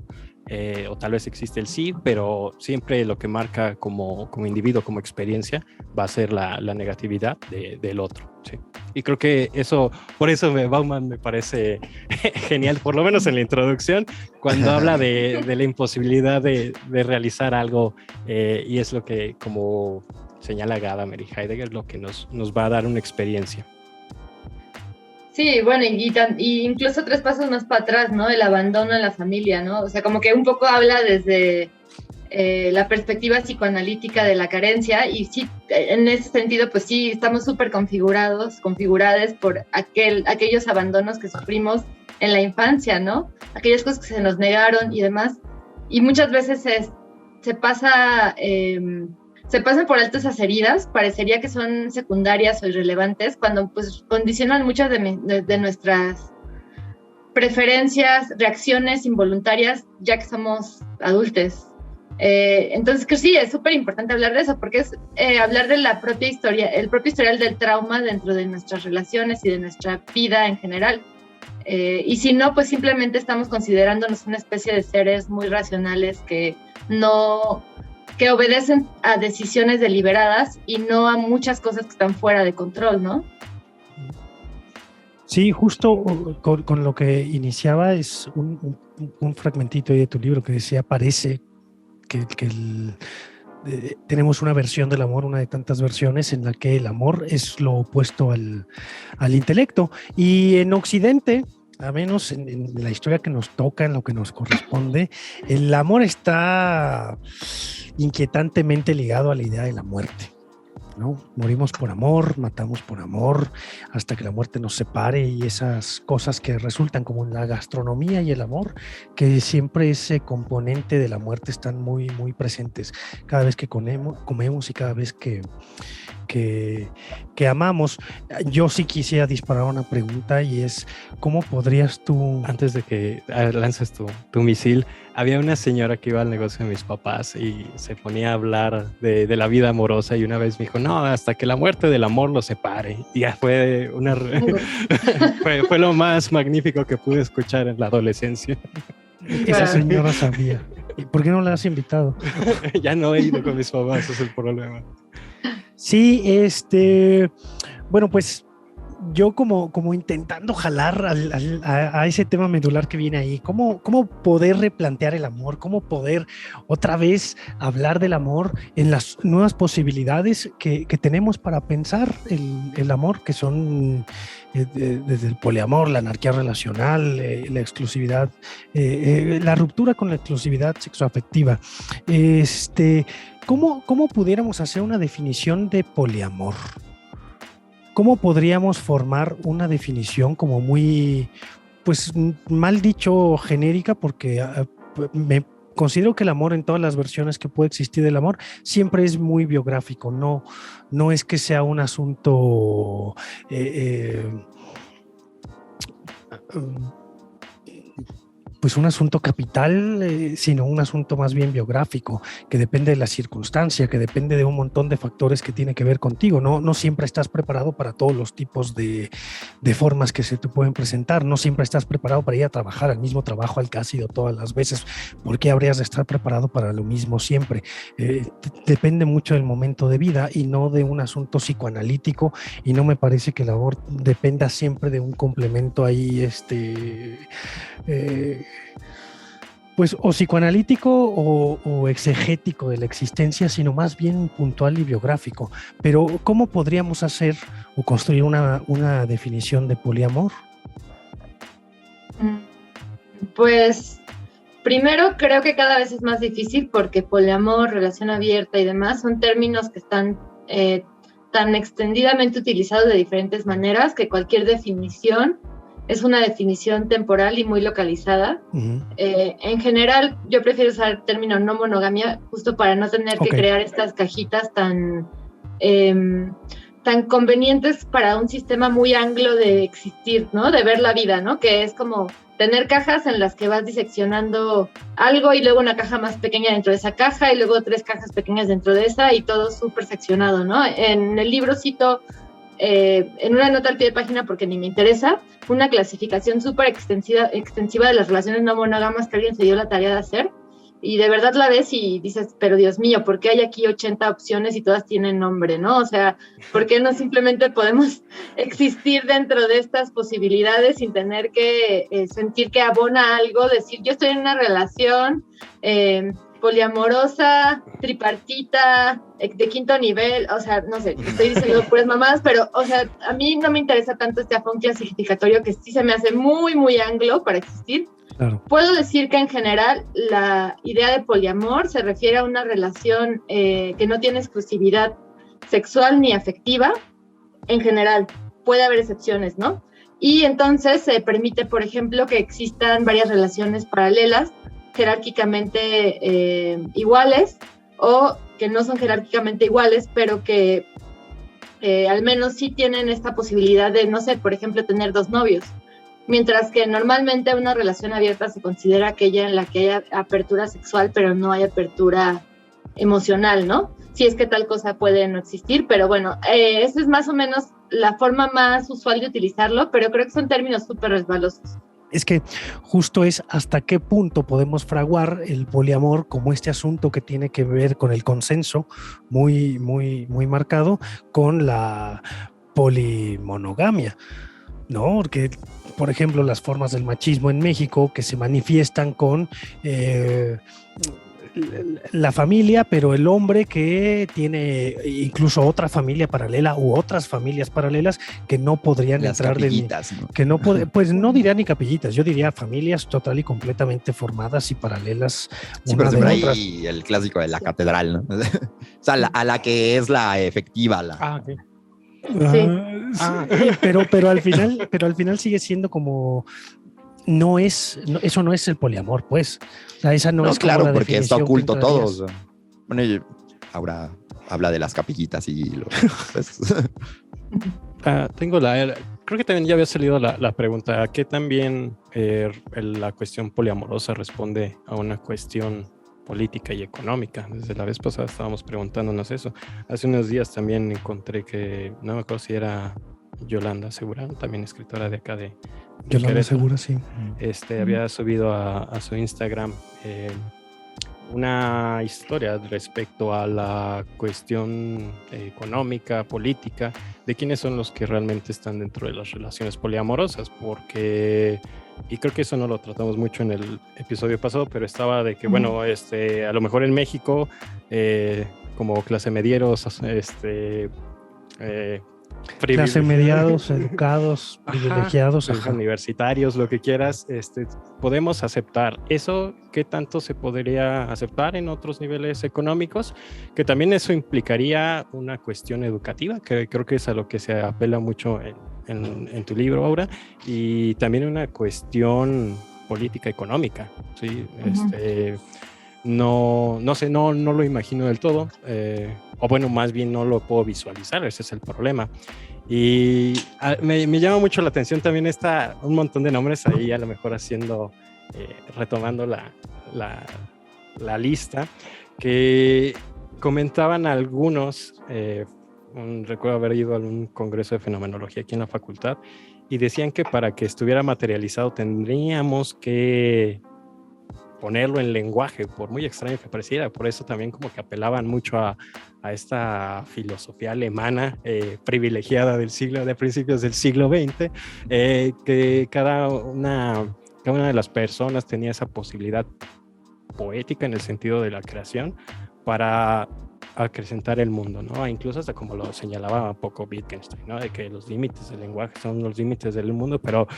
o tal vez existe el sí, pero siempre lo que marca como individuo, como experiencia, va a ser la negatividad del otro, ¿sí? Y creo que por eso Bauman me parece genial, por lo menos en la introducción, cuando habla de la imposibilidad de realizar algo, y es lo que, como señala Gadamer y Heidegger, lo que nos va a dar una experiencia. Sí, bueno, y incluso 3 pasos más para atrás, ¿no? El abandono en la familia, ¿no? O sea, como que un poco habla desde la perspectiva psicoanalítica de la carencia, y sí, en ese sentido, pues sí, estamos súper configuradas por aquellos abandonos que sufrimos en la infancia, ¿no? Aquellas cosas que se nos negaron y demás, y muchas veces se pasan por alto esas heridas, parecería que son secundarias o irrelevantes, cuando pues condicionan muchas de nuestras preferencias, reacciones involuntarias, ya que somos adultos. Entonces, que sí, es súper importante hablar de eso, porque es hablar de la propia historia, el propio historial del trauma dentro de nuestras relaciones y de nuestra vida en general. Y si no, pues simplemente estamos considerándonos una especie de seres muy racionales que obedecen a decisiones deliberadas y no a muchas cosas que están fuera de control, ¿no? Sí, justo con lo que iniciaba es un fragmentito de tu libro que decía, parece que tenemos una versión del amor, una de tantas versiones, en la que el amor es lo opuesto al intelecto. Y en Occidente, a menos en la historia que nos toca, en lo que nos corresponde, el amor está inquietantemente ligado a la idea de la muerte, ¿no? Morimos por amor, matamos por amor, hasta que la muerte nos separe, y esas cosas que resultan como en la gastronomía y el amor, que siempre ese componente de la muerte están muy, muy presentes cada vez que comemos y cada vez que amamos. Yo sí quisiera disparar una pregunta, y es, ¿cómo podrías tú... Antes de que lances tu misil, había una señora que iba al negocio de mis papás y se ponía a hablar de la vida amorosa, y una vez me dijo, no, hasta que la muerte del amor lo separe. Y ya fue fue lo más magnífico que pude escuchar en la adolescencia. Esa señora sabía. ¿Y por qué no la has invitado? Ya no he ido con mis papás, ese es el problema. Sí, bueno, pues yo como intentando jalar a ese tema medular que viene ahí, ¿cómo poder replantear el amor? ¿Cómo poder otra vez hablar del amor en las nuevas posibilidades que tenemos para pensar el amor, que son desde el poliamor, la anarquía relacional, la exclusividad, la ruptura con la exclusividad sexoafectiva? ¿Cómo pudiéramos hacer una definición de poliamor? ¿Cómo podríamos formar una definición como muy, pues mal dicho, genérica? Porque me considero que el amor, en todas las versiones que puede existir del amor, siempre es muy biográfico. No es que sea un asunto pues un asunto capital, sino un asunto más bien biográfico, que depende de la circunstancia, que depende de un montón de factores que tiene que ver contigo. No siempre estás preparado para todos los tipos de formas que se te pueden presentar. No siempre estás preparado para ir a trabajar al mismo trabajo al que has ido todas las veces. ¿Por qué habrías de estar preparado para lo mismo siempre? Depende mucho del momento de vida y no de un asunto psicoanalítico, y no me parece que el amor dependa siempre de un complemento ahí pues o psicoanalítico o exegético de la existencia, sino más bien puntual y biográfico. Pero ¿cómo podríamos hacer o construir una definición de poliamor? Pues primero creo que cada vez es más difícil porque poliamor, relación abierta y demás son términos que están tan extendidamente utilizados de diferentes maneras que cualquier definición es una definición temporal y muy localizada. Uh-huh. En general, yo prefiero usar el término no monogamia justo para no tener que crear estas cajitas tan convenientes para un sistema muy anglo de existir, ¿no? De ver la vida, ¿no? Que es como tener cajas en las que vas diseccionando algo y luego una caja más pequeña dentro de esa caja y luego 3 cajas pequeñas dentro de esa y todo súper seccionado, ¿no? En el libro cito, en una nota al pie de página, porque ni me interesa, una clasificación súper extensiva de las relaciones no monógamas que alguien se dio la tarea de hacer. Y de verdad la ves y dices, pero Dios mío, ¿por qué hay aquí 80 opciones y todas tienen nombre, no? O sea, ¿por qué no simplemente podemos existir dentro de estas posibilidades sin tener que sentir que abona algo? Decir, yo estoy en una relación poliamorosa, tripartita, de 5º nivel, o sea, no sé, estoy diciendo puras mamadas, pero, o sea, a mí no me interesa tanto este afán clasificatorio que sí se me hace muy, muy anglo para existir. Claro. Puedo decir que en general la idea de poliamor se refiere a una relación que no tiene exclusividad sexual ni afectiva. En general, puede haber excepciones, ¿no? Y entonces se permite, por ejemplo, que existan varias relaciones paralelas, jerárquicamente iguales, o que no son jerárquicamente iguales, pero que al menos sí tienen esta posibilidad de, no sé, por ejemplo, tener 2 novios. Mientras que normalmente una relación abierta se considera aquella en la que hay apertura sexual, pero no hay apertura emocional, ¿no? Si es que tal cosa puede no existir, pero bueno, esa es más o menos la forma más usual de utilizarlo, pero creo que son términos súper resbalosos. Es que justo es hasta qué punto podemos fraguar el poliamor como este asunto que tiene que ver con el consenso muy, muy, muy marcado con la polimonogamia, ¿no? Porque, por ejemplo, las formas del machismo en México que se manifiestan con la familia, pero el hombre que tiene incluso otra familia paralela u otras familias paralelas que no podrían las entrar capillitas, ¿no? que no pues no diría ni capillitas, yo diría familias total y completamente formadas y paralelas. Sí, pero siempre hay el clásico de la catedral, ¿no? O sea, a la que es la efectiva. Okay. Sí. Pero al final sigue siendo como eso no es el poliamor, pues. O sea, esa no es como claro, la porque está definición oculto que todo. entrarías. O sea. Bueno, ahora habla de las capillitas y pues, Tengo creo que también ya había salido la pregunta, ¿a qué también la cuestión poliamorosa responde a una cuestión política y económica? Desde la vez pasada estábamos preguntándonos eso. Hace unos días también encontré que, no me acuerdo si era Yolanda Segura, también escritora de acá de Yolanda Segura, sí. Había subido a su Instagram una historia respecto a la cuestión económica, política, de quiénes son los que realmente están dentro de las relaciones poliamorosas, porque, y creo que eso no lo tratamos mucho en el episodio pasado, pero estaba de que, bueno, a lo mejor en México, como clase medieros, clase mediados, educados, privilegiados, universitarios, lo que quieras, podemos aceptar eso. ¿Qué tanto se podría aceptar en otros niveles económicos? Que también eso implicaría una cuestión educativa, que creo que es a lo que se apela mucho en tu libro, Aura, y también una cuestión política económica, ¿sí? No sé, no lo imagino del todo, o bueno, más bien no lo puedo visualizar, ese es el problema. Y me llama mucho la atención también un montón de nombres ahí, a lo mejor retomando la lista, que comentaban algunos, recuerdo haber ido a un congreso de fenomenología aquí en la facultad, y decían que para que estuviera materializado tendríamos que ponerlo en lenguaje, por muy extraño que pareciera. Por eso también como que apelaban mucho a esta filosofía alemana privilegiada de principios del siglo XX, que cada una de las personas tenía esa posibilidad poética en el sentido de la creación para acrecentar el mundo, ¿no? Incluso hasta como lo señalaba un poco Wittgenstein, ¿no? De que los límites del lenguaje son los límites del mundo, pero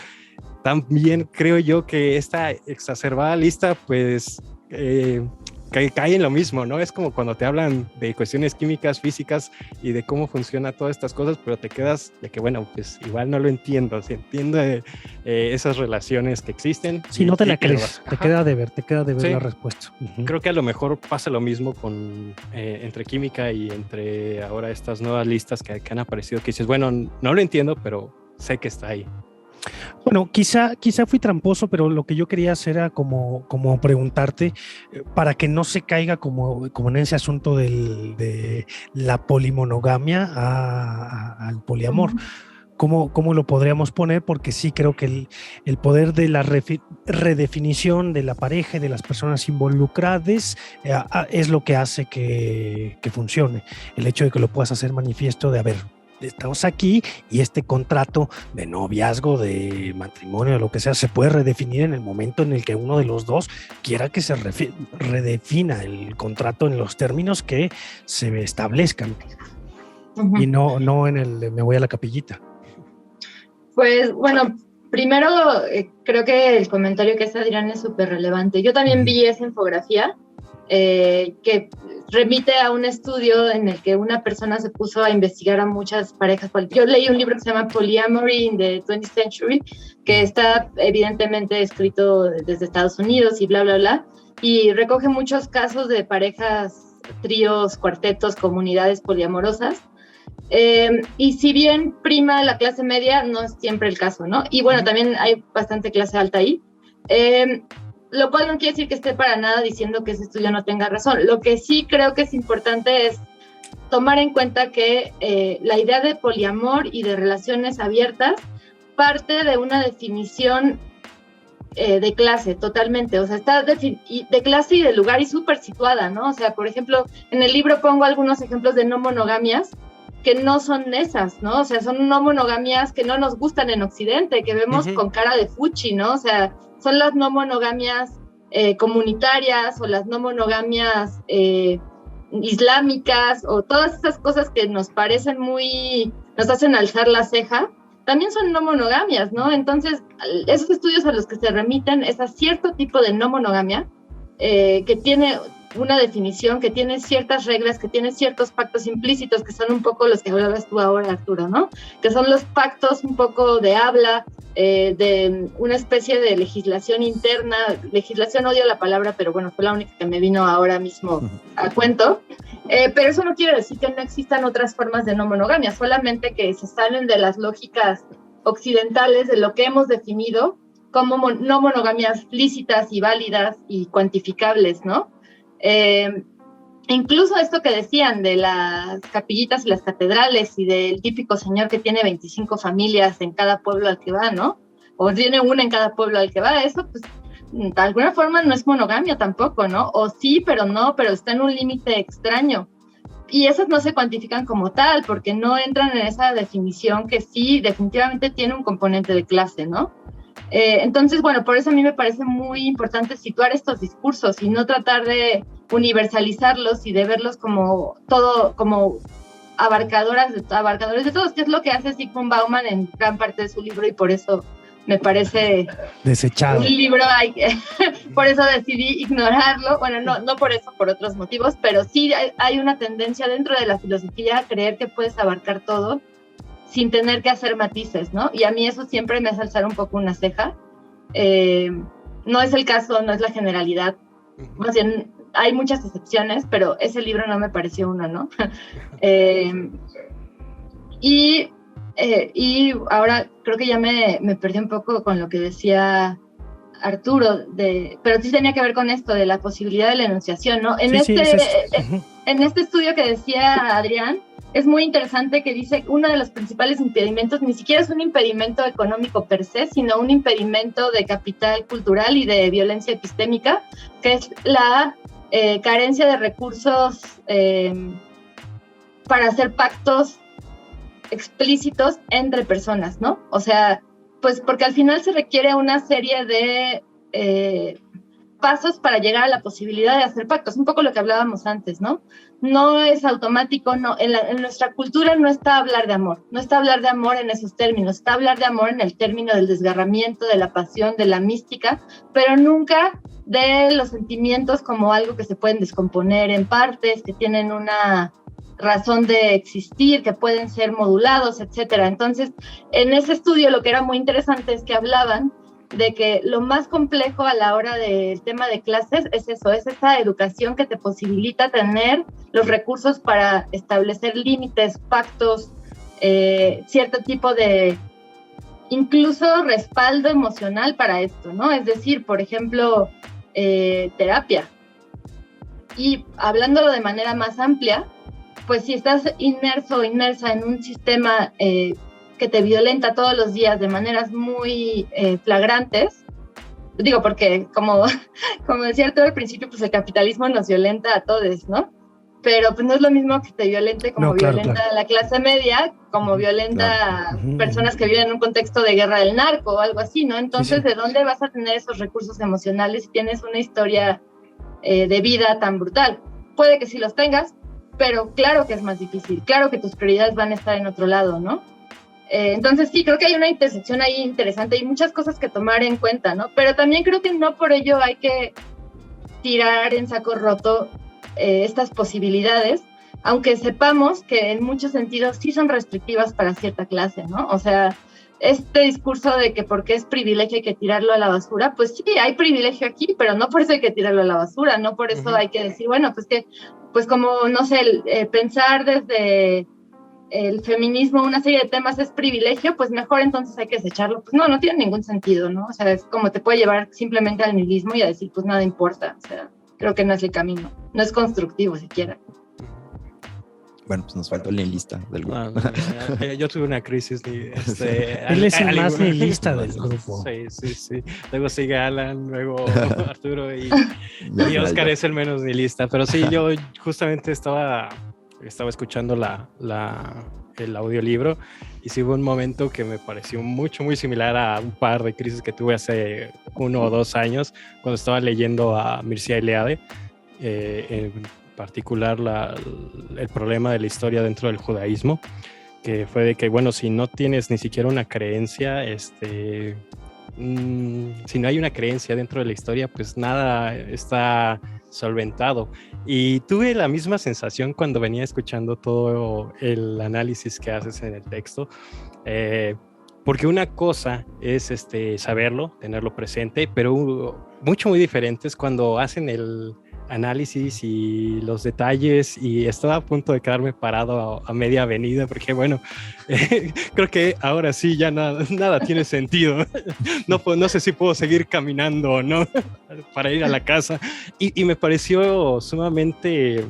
también creo yo que esta exacerbada lista, pues, cae en lo mismo, ¿no? Es como cuando te hablan de cuestiones químicas, físicas y de cómo funcionan todas estas cosas, pero te quedas de que, bueno, pues igual no lo entiendo. Si entiendo esas relaciones que existen. Si no te la crees, te Ajá. queda de ver Sí. la respuesta. Uh-huh. Creo que a lo mejor pasa lo mismo con entre química y entre ahora estas nuevas listas que han aparecido, que dices, bueno, no lo entiendo, pero sé que está ahí. Bueno, quizá fui tramposo, pero lo que yo quería hacer era como preguntarte para que no se caiga como en ese asunto de la polimonogamia al poliamor. ¿Cómo lo podríamos poner? Porque sí creo que el poder de la redefinición de la pareja y de las personas involucradas es lo que hace que funcione. El hecho de que lo puedas hacer manifiesto de, a ver, estamos aquí y este contrato de noviazgo, de matrimonio, de lo que sea, se puede redefinir en el momento en el que uno de los dos quiera que se redefina el contrato en los términos que se establezcan. Uh-huh. Y no en el de me voy a la capillita. Pues bueno, primero creo que el comentario que hace Adrián es súper relevante. Yo también vi esa infografía que remite a un estudio en el que una persona se puso a investigar a muchas parejas. Yo leí un libro que se llama Polyamory in the 20th Century, que está evidentemente escrito desde Estados Unidos y bla, bla, bla, y recoge muchos casos de parejas, tríos, cuartetos, comunidades poliamorosas. Y si bien prima la clase media, no es siempre el caso, ¿no? Y bueno, también hay bastante clase alta ahí. Lo cual no quiere decir que esté para nada diciendo que ese estudio no tenga razón. Lo que sí creo que es importante es tomar en cuenta que la idea de poliamor y de relaciones abiertas parte de una definición de clase totalmente, o sea, está de clase y de lugar y súper situada, ¿no? O sea, por ejemplo, en el libro pongo algunos ejemplos de no monogamias que no son esas, ¿no? O sea, son no monogamias que no nos gustan en Occidente, que vemos con cara de fuchi, ¿no? O sea, son las no monogamias comunitarias o las no monogamias islámicas o todas esas cosas que nos parecen nos hacen alzar la ceja, también son no monogamias, ¿no? Entonces, esos estudios a los que se remiten es a cierto tipo de no monogamia que tiene una definición, que tiene ciertas reglas, que tiene ciertos pactos implícitos, que son un poco los que hablabas tú ahora, Arturo, ¿no? Que son los pactos un poco de habla, de una especie de legislación interna. Legislación, odio la palabra, pero bueno, fue la única que me vino ahora mismo a cuento. Pero eso no quiere decir que no existan otras formas de no monogamia, solamente que se salen de las lógicas occidentales de lo que hemos definido como no monogamias lícitas y válidas y cuantificables, ¿no? Incluso esto que decían de las capillitas y las catedrales y del típico señor que tiene 25 familias en cada pueblo al que va, ¿no? O tiene una en cada pueblo al que va, eso pues de alguna forma no es monogamia tampoco, ¿no? O sí, pero no, pero está en un límite extraño. Y esas no se cuantifican como tal, porque no entran en esa definición que sí, definitivamente tiene un componente de clase, ¿no? Entonces, bueno, por eso a mí me parece muy importante situar estos discursos y no tratar de universalizarlos y de verlos como abarcadores de todos, que es lo que hace Zygmunt Bauman en gran parte de su libro, y por eso me parece desechado. Un libro, por eso decidí ignorarlo. Bueno, no por eso, por otros motivos, pero sí hay una tendencia dentro de la filosofía a creer que puedes abarcar todo sin tener que hacer matices, ¿no? Y a mí eso siempre me hace alzar un poco una ceja. No es el caso, no es la generalidad. Más bien, hay muchas excepciones, pero ese libro no me pareció uno, ¿no? Y ahora creo que ya me perdí un poco con lo que decía Arturo, pero sí tenía que ver con esto de la posibilidad de la enunciación, ¿no? En este estudio que decía Adrián, es muy interesante que dice que uno de los principales impedimentos ni siquiera es un impedimento económico per se, sino un impedimento de capital cultural y de violencia epistémica, que es la carencia de recursos para hacer pactos explícitos entre personas, ¿no? O sea, pues porque al final se requiere una serie de pasos para llegar a la posibilidad de hacer pactos, un poco lo que hablábamos antes, ¿no? No es automático, no, en nuestra cultura no está hablar de amor, no está hablar de amor en esos términos, está hablar de amor en el término del desgarramiento, de la pasión, de la mística, pero nunca de los sentimientos como algo que se pueden descomponer en partes, que tienen una razón de existir, que pueden ser modulados, etcétera. Entonces, en ese estudio lo que era muy interesante es que hablaban de que lo más complejo a la hora del tema de clases es eso, es esa educación que te posibilita tener los recursos para establecer límites, pactos, cierto tipo de incluso respaldo emocional para esto, ¿no? Es decir, por ejemplo, terapia. Y hablándolo de manera más amplia, pues si estás inmerso o inmersa en un sistema que te violenta todos los días de maneras muy flagrantes, digo porque como decía Arturo al principio, pues el capitalismo nos violenta a todos, ¿no? Pero pues no es lo mismo que te violente como violenta a la clase media, como violenta a personas que viven en un contexto de guerra del narco o algo así, ¿no? Entonces, ¿de dónde vas a tener esos recursos emocionales si tienes una historia de vida tan brutal? Puede que sí los tengas, pero claro que es más difícil, claro que tus prioridades van a estar en otro lado, ¿no? Entonces sí, creo que hay una intersección ahí interesante y muchas cosas que tomar en cuenta, ¿no? Pero también creo que no por ello hay que tirar en saco roto estas posibilidades, aunque sepamos que en muchos sentidos sí son restrictivas para cierta clase, ¿no? O sea, este discurso de que porque es privilegio hay que tirarlo a la basura, pues sí, hay privilegio aquí, pero no por eso hay que tirarlo a la basura, no por eso hay que decir, bueno, pues como, no sé, pensar desde el feminismo, una serie de temas es privilegio, pues mejor entonces hay que desecharlo. Pues no tiene ningún sentido, ¿no? O sea, es como te puede llevar simplemente al nihilismo y a decir, pues nada importa. O sea, creo que no es el camino, no es constructivo siquiera. Bueno, pues nos faltó el nihilista del grupo. Yo tuve una crisis. Él es el más nihilista del grupo. Sí. Luego sigue Alan, luego Arturo y Oscar es el menos nihilista. Pero sí, yo justamente estaba escuchando el audiolibro y sí hubo un momento que me pareció muy similar a un par de crisis que tuve hace 1 o 2 años cuando estaba leyendo a Mircea Eliade, en particular el problema de la historia dentro del judaísmo, que fue de que, bueno, si no tienes ni siquiera una creencia, si no hay una creencia dentro de la historia, pues nada está solventado. Y tuve la misma sensación cuando venía escuchando todo el análisis que haces en el texto, porque una cosa es saberlo, tenerlo presente, pero muy diferente es cuando hacen el análisis y los detalles, y estaba a punto de quedarme parado a media avenida porque bueno, creo que ahora sí ya nada tiene sentido. No sé si puedo seguir caminando o no para ir a la casa, y me pareció sumamente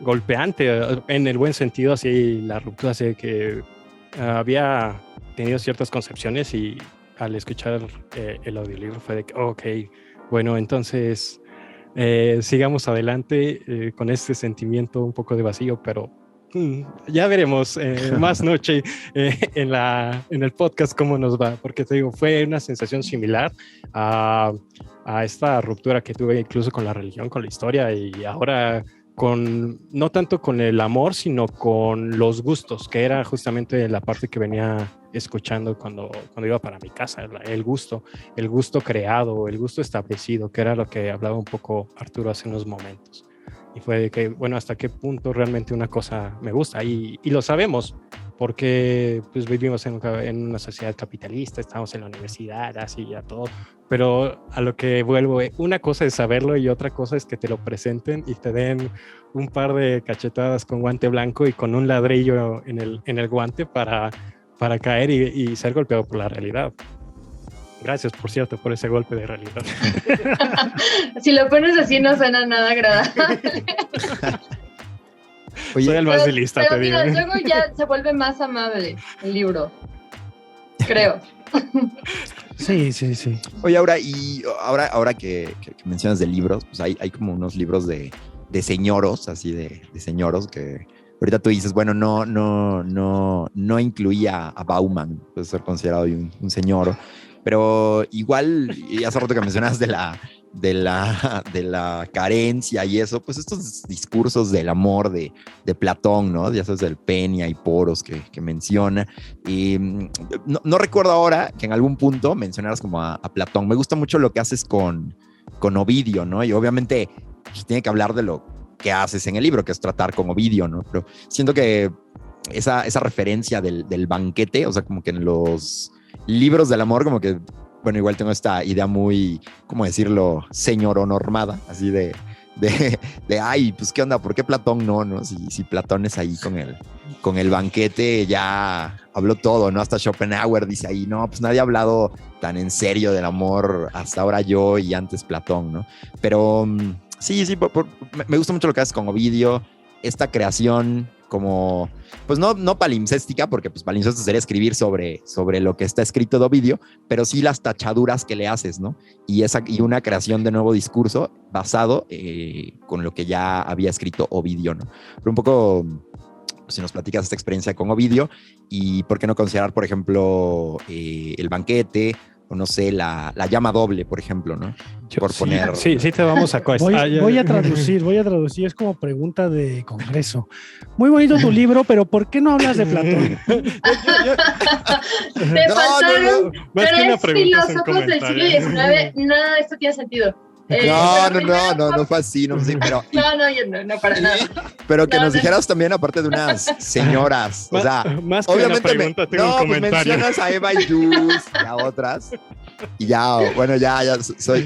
golpeante en el buen sentido, así la ruptura, así que había tenido ciertas concepciones y al escuchar el audiolibro fue de que ok, bueno, entonces sigamos adelante con este sentimiento un poco de vacío, pero ya veremos más noche en el podcast cómo nos va, porque te digo, fue una sensación similar a esta ruptura que tuve incluso con la religión, con la historia, y ahora no tanto con el amor, sino con los gustos, que era justamente la parte que venía escuchando cuando iba para mi casa, el gusto creado, el gusto establecido, que era lo que hablaba un poco Arturo hace unos momentos. Y fue de que, bueno, hasta qué punto realmente una cosa me gusta, y lo sabemos, porque pues vivimos en una sociedad capitalista, estamos en la universidad, así a todo, pero a lo que vuelvo, una cosa es saberlo y otra cosa es que te lo presenten y te den un par de cachetadas con guante blanco y con un ladrillo en el guante para caer y ser golpeado por la realidad. Gracias, por cierto, por ese golpe de realidad. Si lo pones así no suena nada agradable. Oye, soy el más nihilista, te digo. Pero luego ya se vuelve más amable el libro, creo. Sí. Oye, ahora que mencionas de libros, pues hay como unos libros de señoros, así de señoros, que ahorita tú dices, bueno, no incluía a Bauman, puede ser considerado un señor, pero igual, y hace rato que mencionas de de la carencia y eso, pues estos discursos del amor de Platón, ¿no? Ya sabes, del Penia y Poros que menciona. Y no recuerdo ahora que en algún punto mencionaras como a Platón. Me gusta mucho lo que haces con Ovidio, ¿no? Y obviamente pues, tiene que hablar de lo que haces en el libro, que es tratar con Ovidio, ¿no? Pero siento que esa referencia del banquete, o sea, como que en los libros del amor, como que, bueno, igual tengo esta idea muy, ¿cómo decirlo? Señoronormada, así de ay, pues qué onda, ¿por qué Platón no? Si Platón es ahí con el banquete, ya habló todo, ¿no? Hasta Schopenhauer dice ahí, no, pues nadie ha hablado tan en serio del amor hasta ahora yo y antes Platón, ¿no? Pero sí, me gusta mucho lo que haces con Ovidio, esta creación como, pues no palimpséstica, porque pues palimpséstico sería escribir sobre lo que está escrito de Ovidio, pero sí las tachaduras que le haces, ¿no? Y una creación de nuevo discurso basado con lo que ya había escrito Ovidio, ¿no? Pero un poco, pues, si nos platicas esta experiencia con Ovidio y por qué no considerar, por ejemplo, el banquete, o no sé, la llama doble, por ejemplo, ¿no? Por poner... Sí, te vamos a voy a traducir, es como pregunta de congreso. Muy bonito tu libro, pero ¿por qué no hablas de Platón? Te faltaron Más que una tres pregunta, es un filósofos del siglo comentario. XIX. Nada de esto tiene sentido. No fue así, no fue así, pero... No, para nada. Pero que nos dijeras también, aparte de unas señoras, o sea, más que obviamente una pregunta, tengo un pues comentario. mencionas a Eva y Jus y a otras, y ya, bueno, ya soy...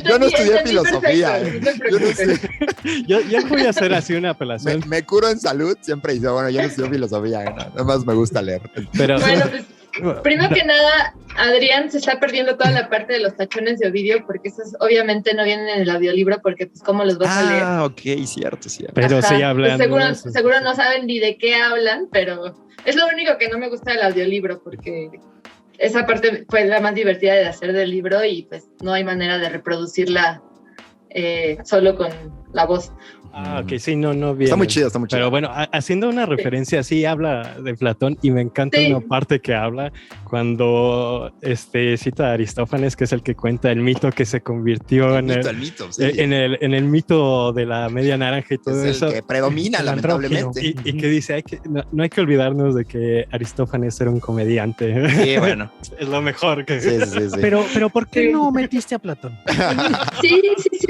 yo no estudié filosofía. Yo voy a hacer así una apelación. Me curo en salud, siempre dice, bueno, yo no estudié filosofía, nada más me gusta leer. Pero, bueno, pues... Primero que nada, Adrián se está perdiendo toda la parte de los tachones de Ovidio, porque esos obviamente no vienen en el audiolibro, porque pues cómo los vas a leer. Ok, cierto. Pero Ajá, sí hablan. Pues seguro no saben ni de qué hablan, pero es lo único que no me gusta del audiolibro, porque esa parte fue la más divertida de hacer del libro y pues no hay manera de reproducirla solo con la voz. Ok, sí, no viene. Está muy chido. Pero bueno, haciendo una referencia, sí habla de Platón y me encanta una parte que habla cuando cita a Aristófanes, que es el que cuenta el mito que se convirtió en el mito de la media naranja y todo es eso. El que predomina, lamentablemente. Y que dice, no hay que olvidarnos de que Aristófanes era un comediante. Sí, bueno. Es lo mejor que... Sí. Pero ¿por qué no metiste a Platón? Sí,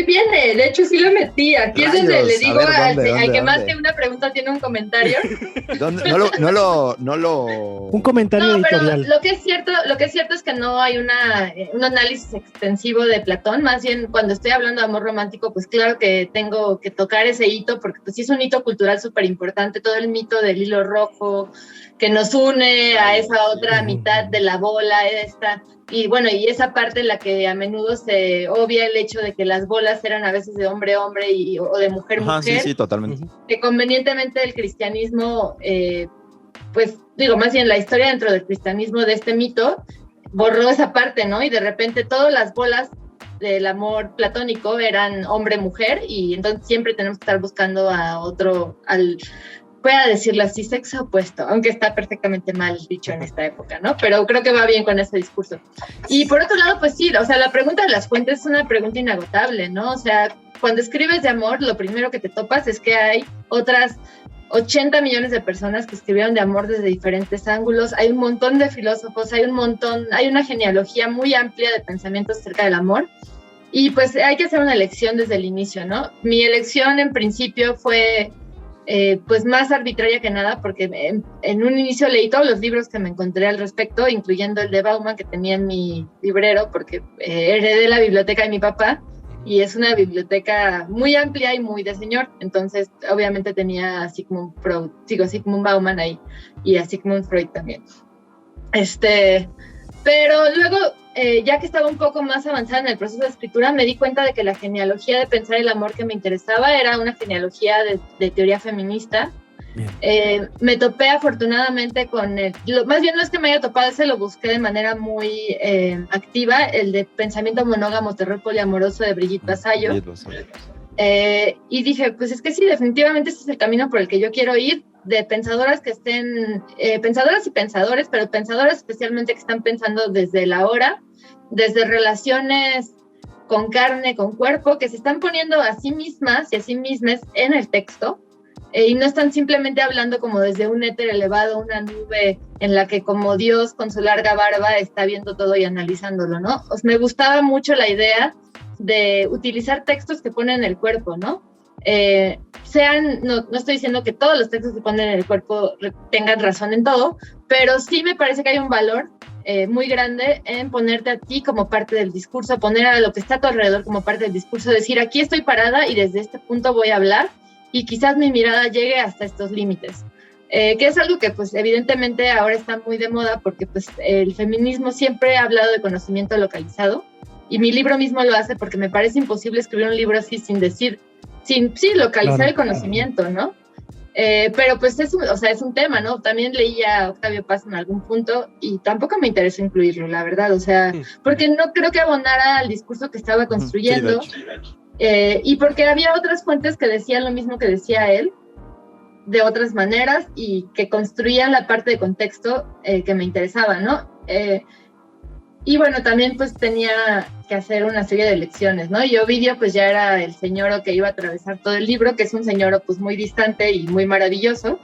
viene. De hecho, sí lo metí. Aquí es donde le digo al que más que una pregunta tiene un comentario. No lo... Un comentario editorial. Pero lo que es cierto es que no hay un análisis extensivo de Platón. Más bien, cuando estoy hablando de amor romántico, pues claro que tengo que tocar ese hito, porque pues sí es un hito cultural súper importante. Todo el mito del hilo rojo que nos une a esa otra mitad de la bola esta. Y bueno, y esa parte en la que a menudo se obvia el hecho de que las bolas eran a veces de hombre o de mujer. Sí, totalmente. Que convenientemente el cristianismo, pues digo, más bien la historia dentro del cristianismo de este mito borró esa parte, ¿no? Y de repente todas las bolas del amor platónico eran hombre-mujer y entonces siempre tenemos que estar buscando a otro, voy a decirlo así, sexo opuesto, aunque está perfectamente mal dicho en esta época, ¿no? Pero creo que va bien con ese discurso. Y por otro lado, pues sí, o sea, la pregunta de las fuentes es una pregunta inagotable, ¿no? O sea, cuando escribes de amor, lo primero que te topas es que hay otras 80 millones de personas que escribieron de amor desde diferentes ángulos, hay un montón de filósofos, hay una genealogía muy amplia de pensamientos acerca del amor, y pues hay que hacer una elección desde el inicio, ¿no? Mi elección en principio fue... pues más arbitraria que nada, porque en un inicio leí todos los libros que me encontré al respecto, incluyendo el de Bauman que tenía en mi librero, porque heredé la biblioteca de mi papá, y es una biblioteca muy amplia y muy de señor, entonces obviamente tenía a Sigmund Freud, Sigmund Bauman ahí, y a Sigmund Freud también. Pero luego, ya que estaba un poco más avanzada en el proceso de escritura, me di cuenta de que la genealogía de pensar el amor que me interesaba era una genealogía de teoría feminista. Me topé afortunadamente con más bien no es que me haya topado, ese lo busqué de manera muy activa, el de pensamiento monógamo, terror poliamoroso de Brigitte Vasallo. Y dije, pues es que sí, definitivamente este es el camino por el que yo quiero ir, de pensadoras que estén, pensadoras y pensadores, pero pensadoras especialmente que están pensando desde la hora, desde relaciones con carne, con cuerpo, que se están poniendo a sí mismas y a sí mismas en el texto, y no están simplemente hablando como desde un éter elevado, una nube en la que como Dios con su larga barba está viendo todo y analizándolo, ¿no? Me gustaba mucho la idea de utilizar textos que ponen el cuerpo, ¿no? No estoy diciendo que todos los textos que ponen el cuerpo tengan razón en todo, pero sí me parece que hay un valor muy grande en ponerte a ti como parte del discurso, poner a lo que está a tu alrededor como parte del discurso, decir, aquí estoy parada y desde este punto voy a hablar y quizás mi mirada llegue hasta estos límites. Que es algo que pues evidentemente ahora está muy de moda porque pues el feminismo siempre ha hablado de conocimiento localizado y mi libro mismo lo hace porque me parece imposible escribir un libro así sin localizar el conocimiento, ¿no? Pero pues es un tema, ¿no? También leía a Octavio Paz en algún punto y tampoco me interesó incluirlo, la verdad, o sea, porque no creo que abonara al discurso que estaba construyendo. Sí, de hecho. Y porque había otras fuentes que decían lo mismo que decía él, de otras maneras, y que construían la parte de contexto que me interesaba, ¿no? Y bueno, también pues tenía que hacer una serie de lecciones, ¿no? Y Ovidio pues ya era el señor que iba a atravesar todo el libro, que es un señor pues muy distante y muy maravilloso,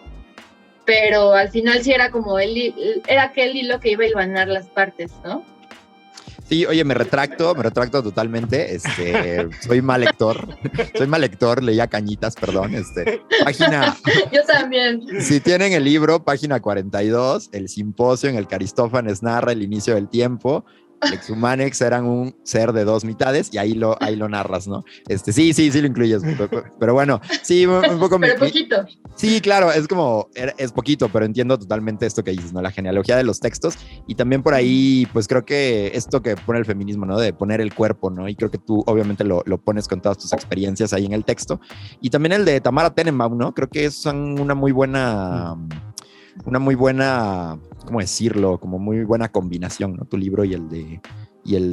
pero al final sí era como era aquel hilo que iba a hilvanar las partes, ¿no? Sí, oye, me retracto totalmente. Soy mal lector, leía Cañitas, perdón. Página. Yo también. Si tienen el libro, página 42, el simposio en el que Aristófanes narra el inicio del tiempo. Exhumanex eran un ser de dos mitades y ahí lo narras, ¿no? Sí lo incluyes, pero bueno, sí, un poco. Pero poquito. Sí, claro, es poquito, pero entiendo totalmente esto que dices, ¿no? La genealogía de los textos y también por ahí, pues creo que esto que pone el feminismo, ¿no? De poner el cuerpo, ¿no? Y creo que tú obviamente lo pones con todas tus experiencias ahí en el texto. Y también el de Tamara Tenenbaum, ¿no? Creo que son una muy buena, ¿cómo decirlo? Como muy buena combinación, ¿no? Tu libro y el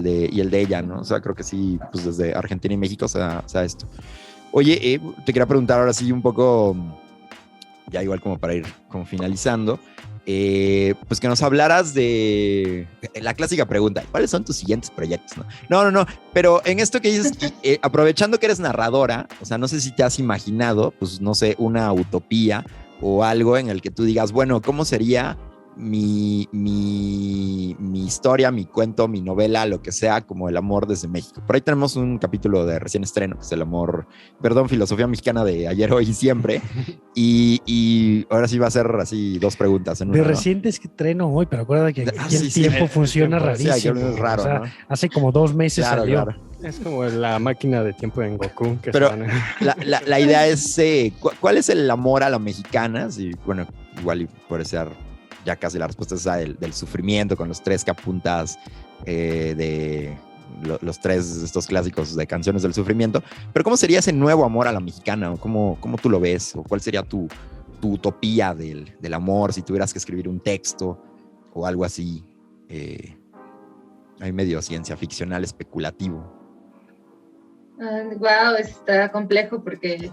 de ella, ¿no? O sea, creo que sí, pues desde Argentina y México se da esto. Oye, te quería preguntar ahora sí un poco, ya igual como para ir como finalizando, pues que nos hablaras de la clásica pregunta, ¿cuáles son tus siguientes proyectos? No, pero en esto que dices, aprovechando que eres narradora, o sea, no sé si te has imaginado, pues no sé, una utopía o algo en el que tú digas, bueno, ¿cómo sería mi historia, mi cuento, mi novela, lo que sea, como el amor desde México? Por ahí tenemos un capítulo de recién estreno, que es el amor, filosofía mexicana de ayer, hoy y siempre. Y ahora sí va a ser así 2 preguntas en una. De reciente estreno hoy, pero acuérdate que aquí el tiempo funciona rarísimo. Sí, es raro, o sea, ¿no? Hace como 2 meses salió. Claro. Es como la máquina de tiempo en Goku. Pero la idea es, ¿cuál es el amor a la mexicana? Sí, bueno, igual y puede ser ya casi la respuesta es esa del sufrimiento, con los 3 que apuntas de los 3 de estos clásicos de canciones del sufrimiento. Pero ¿cómo sería ese nuevo amor a la mexicana? ¿Cómo tú lo ves? ¿O cuál sería tu utopía del amor si tuvieras que escribir un texto o algo así? Hay medio ciencia ficcional especulativo. Wow, está complejo porque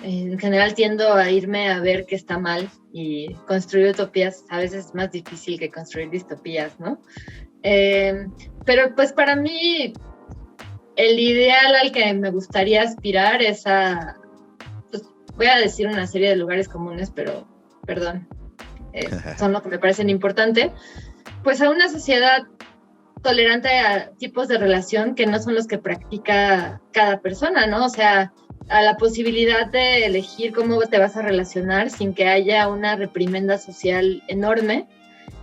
en general tiendo a irme a ver qué está mal y construir utopías a veces es más difícil que construir distopías, ¿no? Pero pues para mí el ideal al que me gustaría aspirar es pues voy a decir una serie de lugares comunes, pero perdón, son lo que me parecen importante, pues a una sociedad tolerante a tipos de relación que no son los que practica cada persona, ¿no? O sea, a la posibilidad de elegir cómo te vas a relacionar sin que haya una reprimenda social enorme,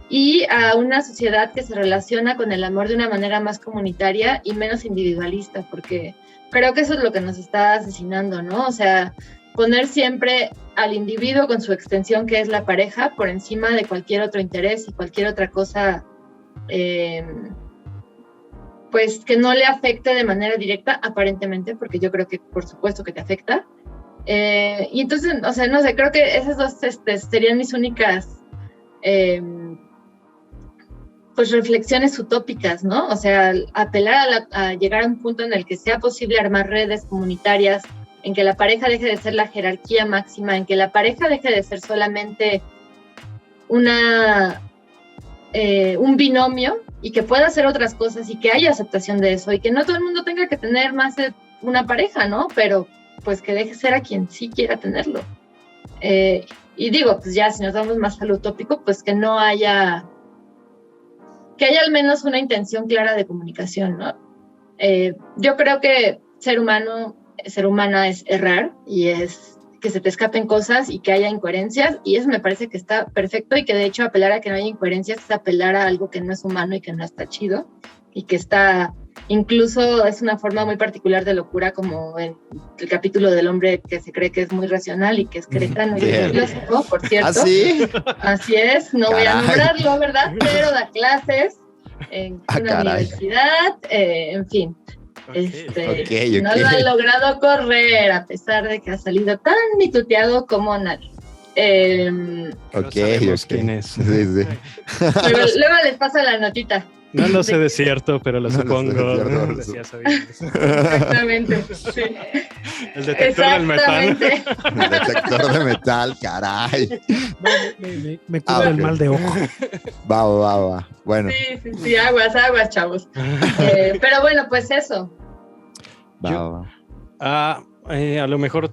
y a una sociedad que se relaciona con el amor de una manera más comunitaria y menos individualista, porque creo que eso es lo que nos está asesinando, ¿no? O sea, poner siempre al individuo con su extensión, que es la pareja, por encima de cualquier otro interés y cualquier otra cosa pues que no le afecte de manera directa, aparentemente, porque yo creo que por supuesto que te afecta. Y entonces, o sea, no sé, creo que esas 2 serían mis únicas pues reflexiones utópicas, ¿no? O sea, apelar a llegar a un punto en el que sea posible armar redes comunitarias, en que la pareja deje de ser la jerarquía máxima, en que la pareja deje de ser solamente un binomio y que pueda hacer otras cosas y que haya aceptación de eso y que no todo el mundo tenga que tener más de una pareja, ¿no? Pero pues que deje ser a quien sí quiera tenerlo. Y digo, pues ya si nos vamos más al utópico, pues que haya al menos una intención clara de comunicación, ¿no? Yo creo que ser humana es errar y es que se te escapen cosas y que haya incoherencias, y eso me parece que está perfecto, y que de hecho apelar a que no haya incoherencias es apelar a algo que no es humano y que no está chido, y que está, incluso es una forma muy particular de locura, como en el capítulo del hombre que se cree que es muy racional y que es cretano y filósofo, por cierto. ¿Ah, sí? Así es, no voy a nombrarlo, ¿verdad? Pero da clases en una universidad, en fin. Okay. No lo ha logrado correr a pesar de que ha salido tan mituteado como nadie. ¿Quién es? Sí. Luego les paso la notita. No lo sé de cierto, pero lo supongo. Exactamente. Sí. El detector del metal. El detector de metal, caray. Me cura el mal de ojo. Va. Bueno. Sí, aguas, chavos. Pero bueno, pues eso. Va. A lo mejor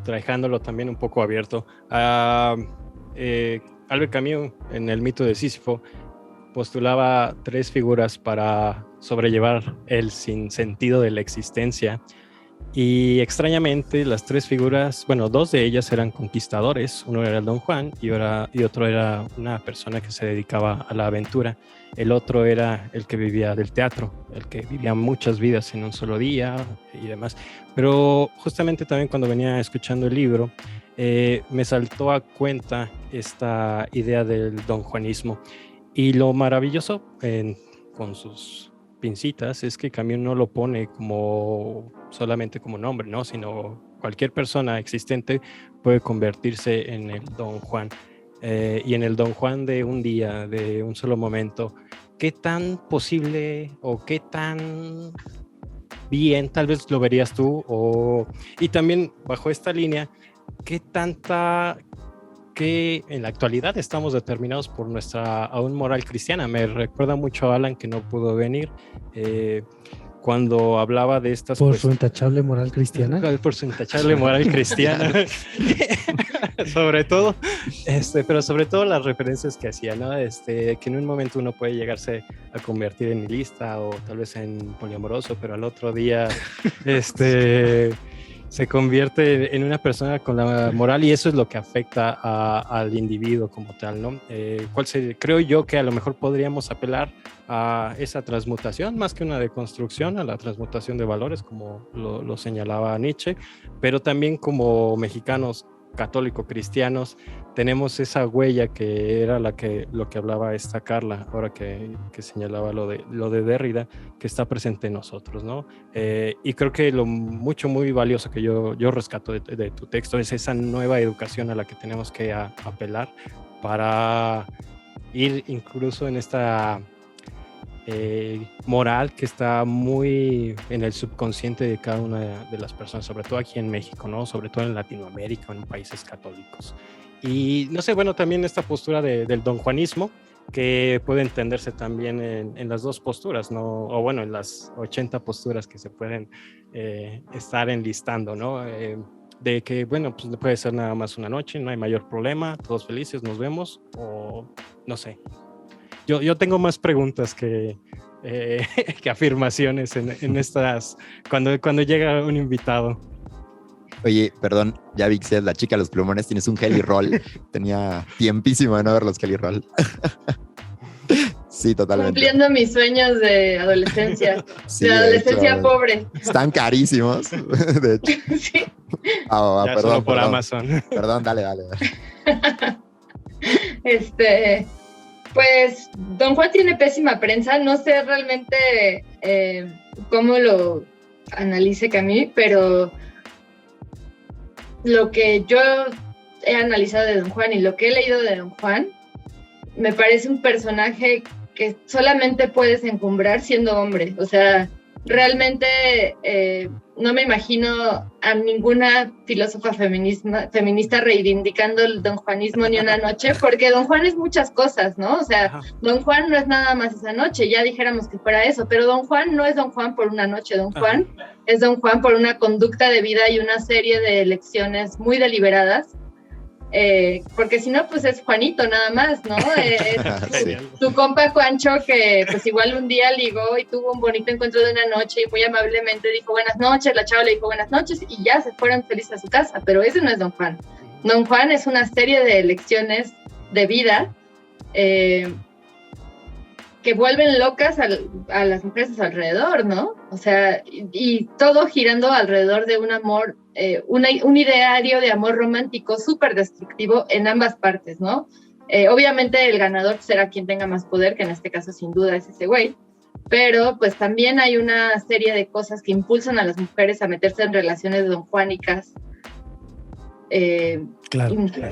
trajándolo también un poco abierto. Albert Camus, en el mito de Sísifo, postulaba 3 figuras para sobrellevar el sinsentido de la existencia, y extrañamente las 3 figuras, 2 de ellas eran conquistadores. Uno era el Don Juan y otro era una persona que se dedicaba a la aventura. El otro era el que vivía del teatro, el que vivía muchas vidas en un solo día y demás. Pero justamente también cuando venía escuchando el libro, me saltó a cuenta esta idea del don Juanismo. Y lo maravilloso con sus pincitas es que Camus no lo pone solamente como nombre, ¿no? Sino cualquier persona existente puede convertirse en el Don Juan. Y en el Don Juan de un día, de un solo momento, ¿qué tan posible o qué tan bien tal vez lo verías tú? Y también bajo esta línea, ¿qué tanta... que en la actualidad estamos determinados por nuestra aún moral cristiana? Me recuerda mucho a Alan, que no pudo venir, cuando hablaba de estas... ¿Por su intachable moral cristiana? Por su intachable moral cristiana. Sobre todo, pero sobre todo las referencias que hacía, ¿no? Que en un momento uno puede llegarse a convertir en nihilista o tal vez en poliamoroso, pero al otro día, se convierte en una persona con la moral, y eso es lo que afecta al individuo como tal, ¿no? Creo yo que a lo mejor podríamos apelar a esa transmutación, más que una deconstrucción, a la transmutación de valores, como lo señalaba Nietzsche, pero también como mexicanos católico-cristianos tenemos esa huella que era lo que hablaba esta Carla, ahora que señalaba lo de Derrida, que está presente en nosotros, ¿no? Y creo que muy valioso que yo rescato de tu texto es esa nueva educación a la que tenemos que apelar para ir incluso en esta moral que está muy en el subconsciente de cada una de las personas, sobre todo aquí en México, ¿no? Sobre todo en Latinoamérica, en países católicos. Y no sé, también esta postura del donjuanismo, que puede entenderse también en las dos posturas, ¿no? O en las 80 posturas que se pueden estar enlistando, ¿no? De que, pues puede ser nada más una noche, no hay mayor problema, todos felices, nos vemos, o no sé. Yo tengo más preguntas que afirmaciones en estas, cuando llega un invitado. Oye, perdón, ya vi que seas la chica de los plumones, tienes un Heli Roll. Tenía tiempísimo de no ver los Heli Roll. Sí, totalmente. Cumpliendo mis sueños de adolescencia. Sí, de adolescencia pobre. Están carísimos, de hecho. Sí. Ya perdón, solo por Amazon. Perdón, dale. Pues Don Juan tiene pésima prensa. No sé realmente cómo lo analice Camus, pero lo que yo he analizado de Don Juan y lo que he leído de Don Juan, me parece un personaje que solamente puedes encumbrar siendo hombre. O sea, realmente no me imagino a ninguna filósofa feminista reivindicando el don Juanismo ni una noche, porque don Juan es muchas cosas, ¿no? O sea, don Juan no es nada más esa noche, ya dijéramos que fuera eso, pero don Juan no es don Juan por una noche, don Juan es don Juan por una conducta de vida y una serie de elecciones muy deliberadas, porque si no, pues es Juanito nada más, ¿no? Sí. Tu compa Juancho, que pues igual un día ligó y tuvo un bonito encuentro de una noche y muy amablemente dijo buenas noches, la chava le dijo buenas noches y ya se fueron felices a su casa, pero ese no es don Juan. Don Juan es una serie de elecciones de vida que vuelven locas a las mujeres a su alrededor, ¿no? O sea, y todo girando alrededor de un amor, un ideario de amor romántico súper destructivo en ambas partes, ¿no? Obviamente el ganador será quien tenga más poder, que en este caso sin duda es ese güey, pero pues también hay una serie de cosas que impulsan a las mujeres a meterse en relaciones donjuánicas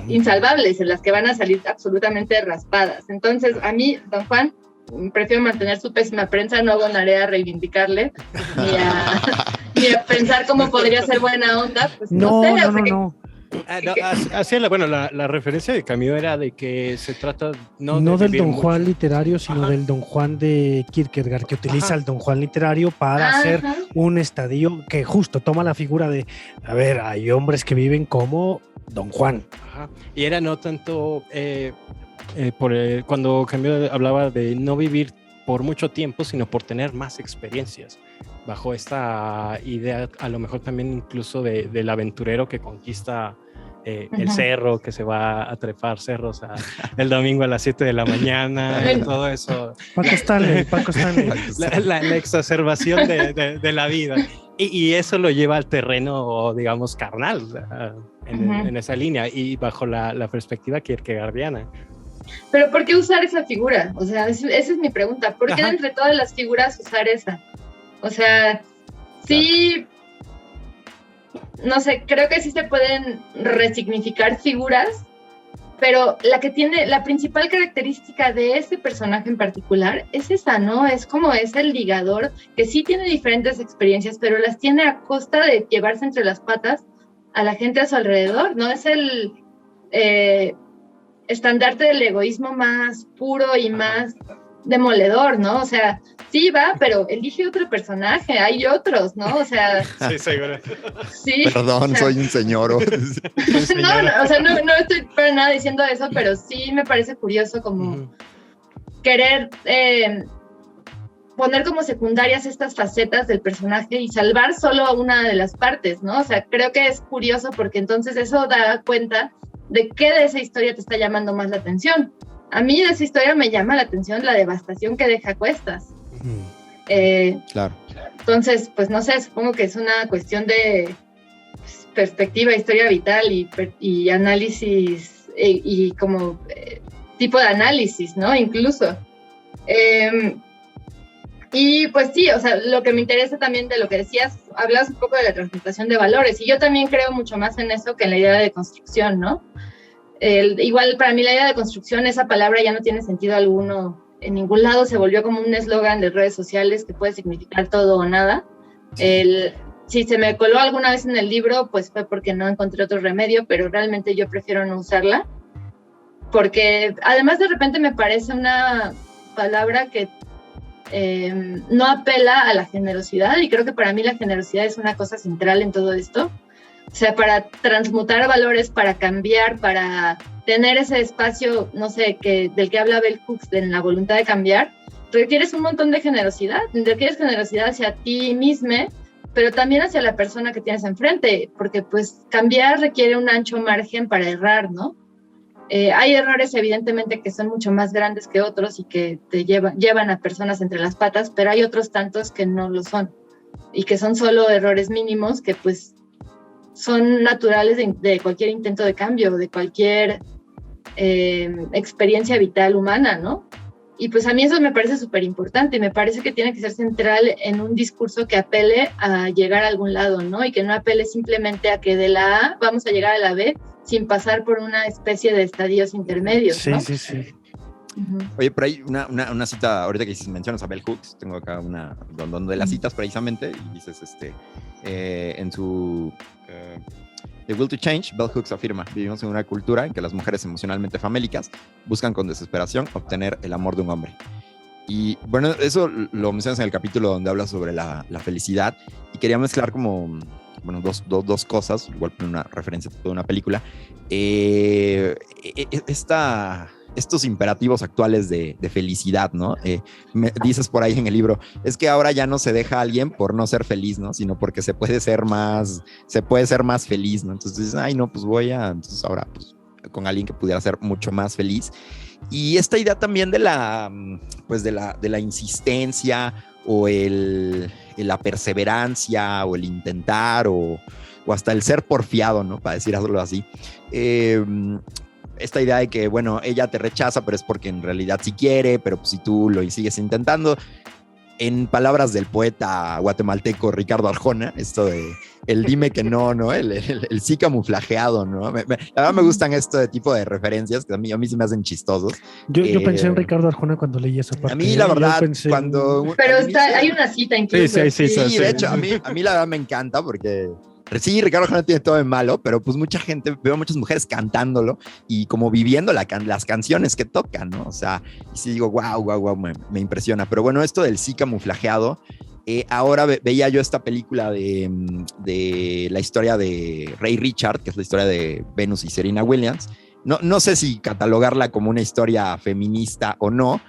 insalvables, en las que van a salir absolutamente raspadas. Entonces, a mí, don Juan, prefiero mantener su pésima prensa, no abonaré a reivindicarle ni a pensar cómo podría ser buena onda. Pues no sé. No. La referencia de Camus era de que se trata no del don Juan literario, sino del don Juan de Kierkegaard, que utiliza el don Juan literario para hacer un estadio que justo toma la figura de, a ver, hay hombres que viven como don Juan. Y era no tanto cuando Camus hablaba de no vivir por mucho tiempo, sino por tener más experiencias, bajo esta idea a lo mejor también incluso del aventurero que conquista el cerro, que se va a trepar cerros el domingo a las 7 de la mañana y todo eso. Paco Stanley. La exacerbación de la vida. Y eso lo lleva al terreno, digamos, carnal, en esa línea, y bajo la perspectiva kierkegaardiana. Pero ¿por qué usar esa figura? O sea, esa es mi pregunta. ¿Por qué entre todas las figuras usar esa? O sea, sí, no sé, creo que sí se pueden resignificar figuras, pero la principal característica de ese personaje en particular es esa, ¿no? Es como es el ligador, que sí tiene diferentes experiencias, pero las tiene a costa de llevarse entre las patas a la gente a su alrededor, ¿no? Es el estandarte del egoísmo más puro y más demoledor, ¿no? O sea, sí va, pero elige otro personaje, hay otros, ¿no? O sea... Sí, seguro. Sí. Perdón, o sea, soy un señor. No estoy para nada diciendo eso, pero sí me parece curioso como querer poner como secundarias estas facetas del personaje y salvar solo a una de las partes, ¿no? O sea, creo que es curioso porque entonces eso da cuenta de qué de esa historia te está llamando más la atención. A mí de esa historia me llama la atención la devastación que deja a cuestas. Claro. Entonces, pues no sé, supongo que es una cuestión de perspectiva, historia vital y análisis y como tipo de análisis, ¿no? Incluso. Y pues sí, o sea, lo que me interesa también de lo que decías, hablas un poco de la transmutación de valores, y yo también creo mucho más en eso que en la idea de construcción, ¿no? Igual para mí la idea de construcción, esa palabra ya no tiene sentido alguno, en ningún lado se volvió como un eslogan de redes sociales que puede significar todo o nada. Si se me coló alguna vez en el libro, pues fue porque no encontré otro remedio, pero realmente yo prefiero no usarla, porque además de repente me parece una palabra que no apela a la generosidad, y creo que para mí la generosidad es una cosa central en todo esto. O sea, para transmutar valores, para cambiar, para tener ese espacio, no sé, del que habla Bell Hooks, en la voluntad de cambiar, requieres un montón de generosidad. Requieres generosidad hacia ti mismo, pero también hacia la persona que tienes enfrente, porque pues cambiar requiere un ancho margen para errar, ¿no? Hay errores evidentemente que son mucho más grandes que otros y que te llevan a personas entre las patas, pero hay otros tantos que no lo son y que son solo errores mínimos que pues son naturales de cualquier intento de cambio, de cualquier experiencia vital humana, ¿no? Y pues a mí eso me parece súper importante, me parece que tiene que ser central en un discurso que apele a llegar a algún lado, ¿no? Y que no apele simplemente a que de la A vamos a llegar a la B sin pasar por una especie de estadios intermedios, ¿no? Sí. Oye, pero hay una cita, ahorita que mencionas a Bell Hooks, tengo acá una donde las citas precisamente, y dices, en su The Will to Change, Bell Hooks afirma: vivimos en una cultura en que las mujeres emocionalmente famélicas buscan con desesperación obtener el amor de un hombre. Y bueno, eso lo mencionas en el capítulo donde hablas sobre la felicidad, y quería mezclar como, bueno, dos cosas, igual por una referencia a toda una película. Estos imperativos actuales de felicidad, ¿no? Dices por ahí en el libro, es que ahora ya no se deja a alguien por no ser feliz, ¿no? Sino porque se puede ser más feliz, ¿no? Entonces dices, ay, no, pues entonces ahora, pues, con alguien que pudiera ser mucho más feliz. Y esta idea también de la insistencia, o la perseverancia, o el intentar, o hasta el ser porfiado, ¿no? Para decirlo así. Esta idea de que, bueno, ella te rechaza, pero es porque en realidad sí quiere, pero pues si tú lo sigues intentando. En palabras del poeta guatemalteco Ricardo Arjona, esto de el dime que no, ¿no? El sí camuflajeado, ¿no? La verdad me gustan este tipo de referencias que a mí se me hacen chistosos. Yo pensé en Ricardo Arjona cuando leí esa parte. A mí, la verdad, cuando... Pero hay una cita incluso. Sí, de hecho, a mí la verdad me encanta porque... Sí, Ricardo Arjona tiene todo de malo, pero pues mucha gente, veo muchas mujeres cantándolo y como viviendo las canciones que tocan, ¿no? O sea, y sí digo, wow, me impresiona. Pero bueno, esto del sí camuflajeado, ahora veía yo esta película de la historia de Ray Richard, que es la historia de Venus y Serena Williams. No sé si catalogarla como una historia feminista o no.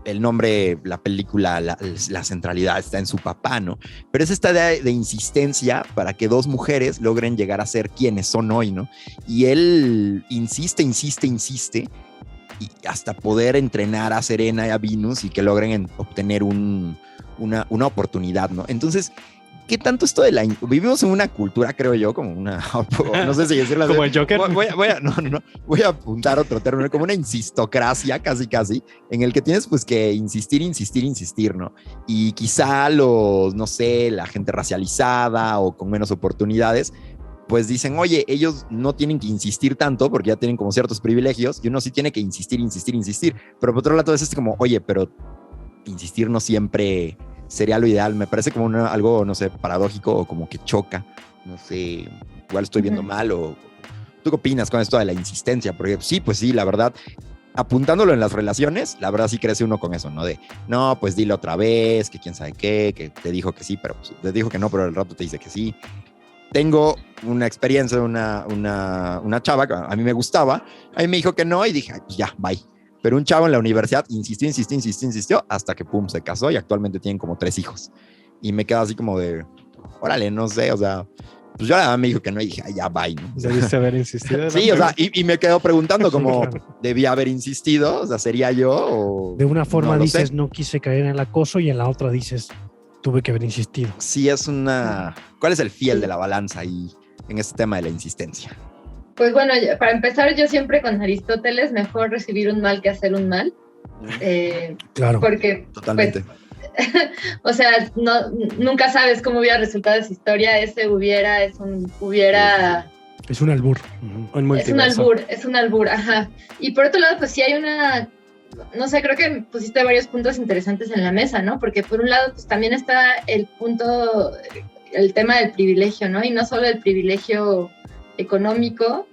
El nombre, la película, la centralidad está en su papá, ¿no? Pero es esta idea de insistencia para que dos mujeres logren llegar a ser quienes son hoy, ¿no? Y él insiste y hasta poder entrenar a Serena y a Venus y que logren obtener una oportunidad, ¿no? Entonces, ¿qué tanto esto vivimos en una cultura, creo yo, como una... No sé si decirlo así. Como el Joker. Voy a apuntar otro término, como una insistocracia, casi, en el que tienes pues que insistir, ¿no? Y quizá no sé, la gente racializada o con menos oportunidades, pues dicen, oye, ellos no tienen que insistir tanto porque ya tienen como ciertos privilegios, y uno sí tiene que insistir. Pero por otro lado es como, oye, pero insistir no siempre... sería lo ideal. Me parece como algo, no sé, paradójico, o como que choca. No sé, igual estoy viendo mal. O ¿tú qué opinas con esto de la insistencia? Porque sí, pues sí, la verdad, apuntándolo en las relaciones, la verdad sí crece uno con eso, ¿no? De, no, pues dile otra vez, que quién sabe qué, que te dijo que sí, pero pues, te dijo que no, pero al rato te dice que sí. Tengo una experiencia de una chava que a mí me gustaba, a mí me dijo que no y dije, ay, pues ya, bye. Pero un chavo en la universidad insistió hasta que, pum, se casó y actualmente tienen como 3 hijos. Y me quedo así como de, órale, no sé, o sea, pues yo la verdad me dijo que no y dije, ay, ya, bye, ¿no? Debiste haber insistido. Sí, o sea, y me quedo preguntando como, ¿debía haber insistido? O sea, ¿sería yo? O de una forma no dices, sé. no quise caer en el acoso, y en la otra dices, tuve que haber insistido. Sí, ¿cuál es el fiel de la balanza ahí en este tema de la insistencia? Pues bueno, para empezar, yo siempre con Aristóteles, mejor recibir un mal que hacer un mal. Claro. Porque, totalmente. Pues, o sea, nunca sabes cómo hubiera resultado esa historia. Ese hubiera, es un hubiera... Es un albur. Es un albur, ajá. Y por otro lado, pues sí hay no sé, creo que pusiste varios puntos interesantes en la mesa, ¿no? Porque por un lado, pues también está el tema del privilegio, ¿no? Y no solo el privilegio económico,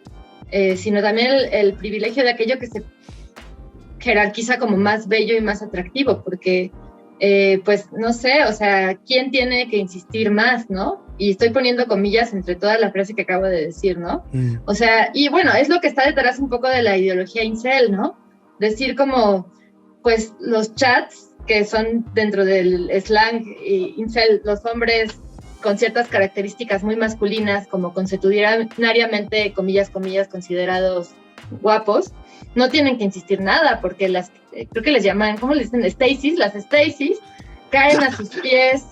sino también el privilegio de aquello que se jerarquiza como más bello y más atractivo, porque pues no sé, o sea, ¿quién tiene que insistir más, no? Y estoy poniendo comillas entre toda la frase que acabo de decir, ¿no? O sea, y bueno, es lo que está detrás un poco de la ideología incel, ¿no? Decir como, pues los chats que son dentro del slang incel, los hombres con ciertas características muy masculinas, como consuetudinariamente, comillas, considerados guapos, no tienen que insistir nada, porque creo que les llaman, ¿cómo les dicen? Las Stacys, caen a sus pies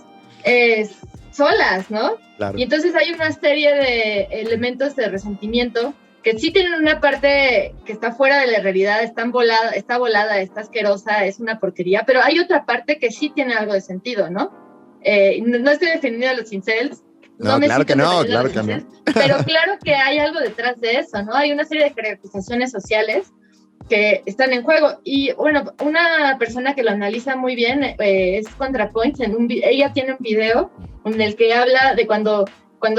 solas, ¿no? Claro. Y entonces hay una serie de elementos de resentimiento que sí tienen una parte que está fuera de la realidad, está volada, está asquerosa, es una porquería, pero hay otra parte que sí tiene algo de sentido, ¿no? No estoy defendiendo a los incels. Claro que no. Pero claro que hay algo detrás de eso, ¿no? Hay una serie de jerarquizaciones sociales que están en juego. Y bueno, una persona que lo analiza muy bien es ContraPoints. Ella tiene un video en el que habla de cuando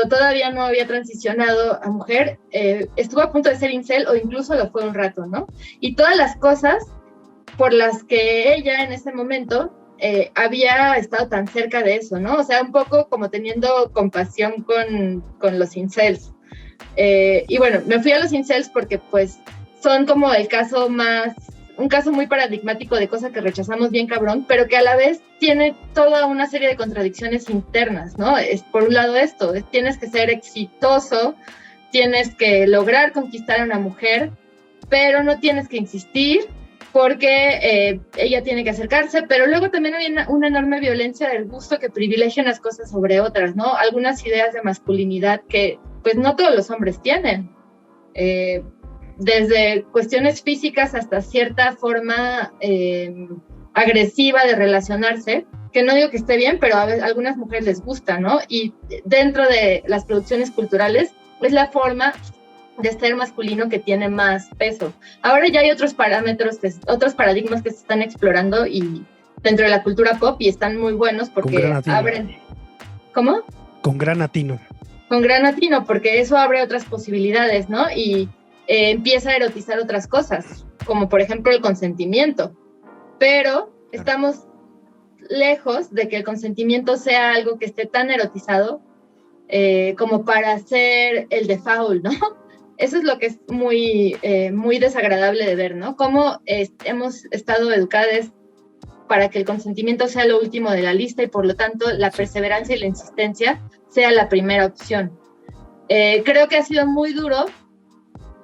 todavía no había transicionado a mujer, estuvo a punto de ser incel o incluso lo fue un rato, ¿no? Y todas las cosas por las que ella en ese momento había estado tan cerca de eso, ¿no? O sea, un poco como teniendo compasión con los incels. Y bueno, me fui a los incels porque pues son como un caso muy paradigmático de cosas que rechazamos bien cabrón, pero que a la vez tiene toda una serie de contradicciones internas, ¿no? Es por un lado esto, tienes que ser exitoso, tienes que lograr conquistar a una mujer, pero no tienes que insistir porque ella tiene que acercarse, pero luego también hay una enorme violencia del gusto que privilegia unas cosas sobre otras, ¿no? Algunas ideas de masculinidad que pues no todos los hombres tienen. Desde cuestiones físicas hasta cierta forma agresiva de relacionarse, que no digo que esté bien, pero a algunas mujeres les gusta, ¿no? Y dentro de las producciones culturales es la forma de ser masculino que tiene más peso. Ahora ya hay otros parámetros, otros paradigmas que se están explorando y dentro de la cultura pop y están muy buenos porque abren... ¿Cómo? Con gran atino. Con gran atino, porque eso abre otras posibilidades, ¿no? Y empieza a erotizar otras cosas, como por ejemplo el consentimiento. Pero estamos lejos de que el consentimiento sea algo que esté tan erotizado como para ser el default, ¿no? Eso es lo que es muy desagradable de ver, ¿no? Cómo hemos estado educadas para que el consentimiento sea lo último de la lista y por lo tanto la perseverancia y la insistencia sea la primera opción. Creo que ha sido muy duro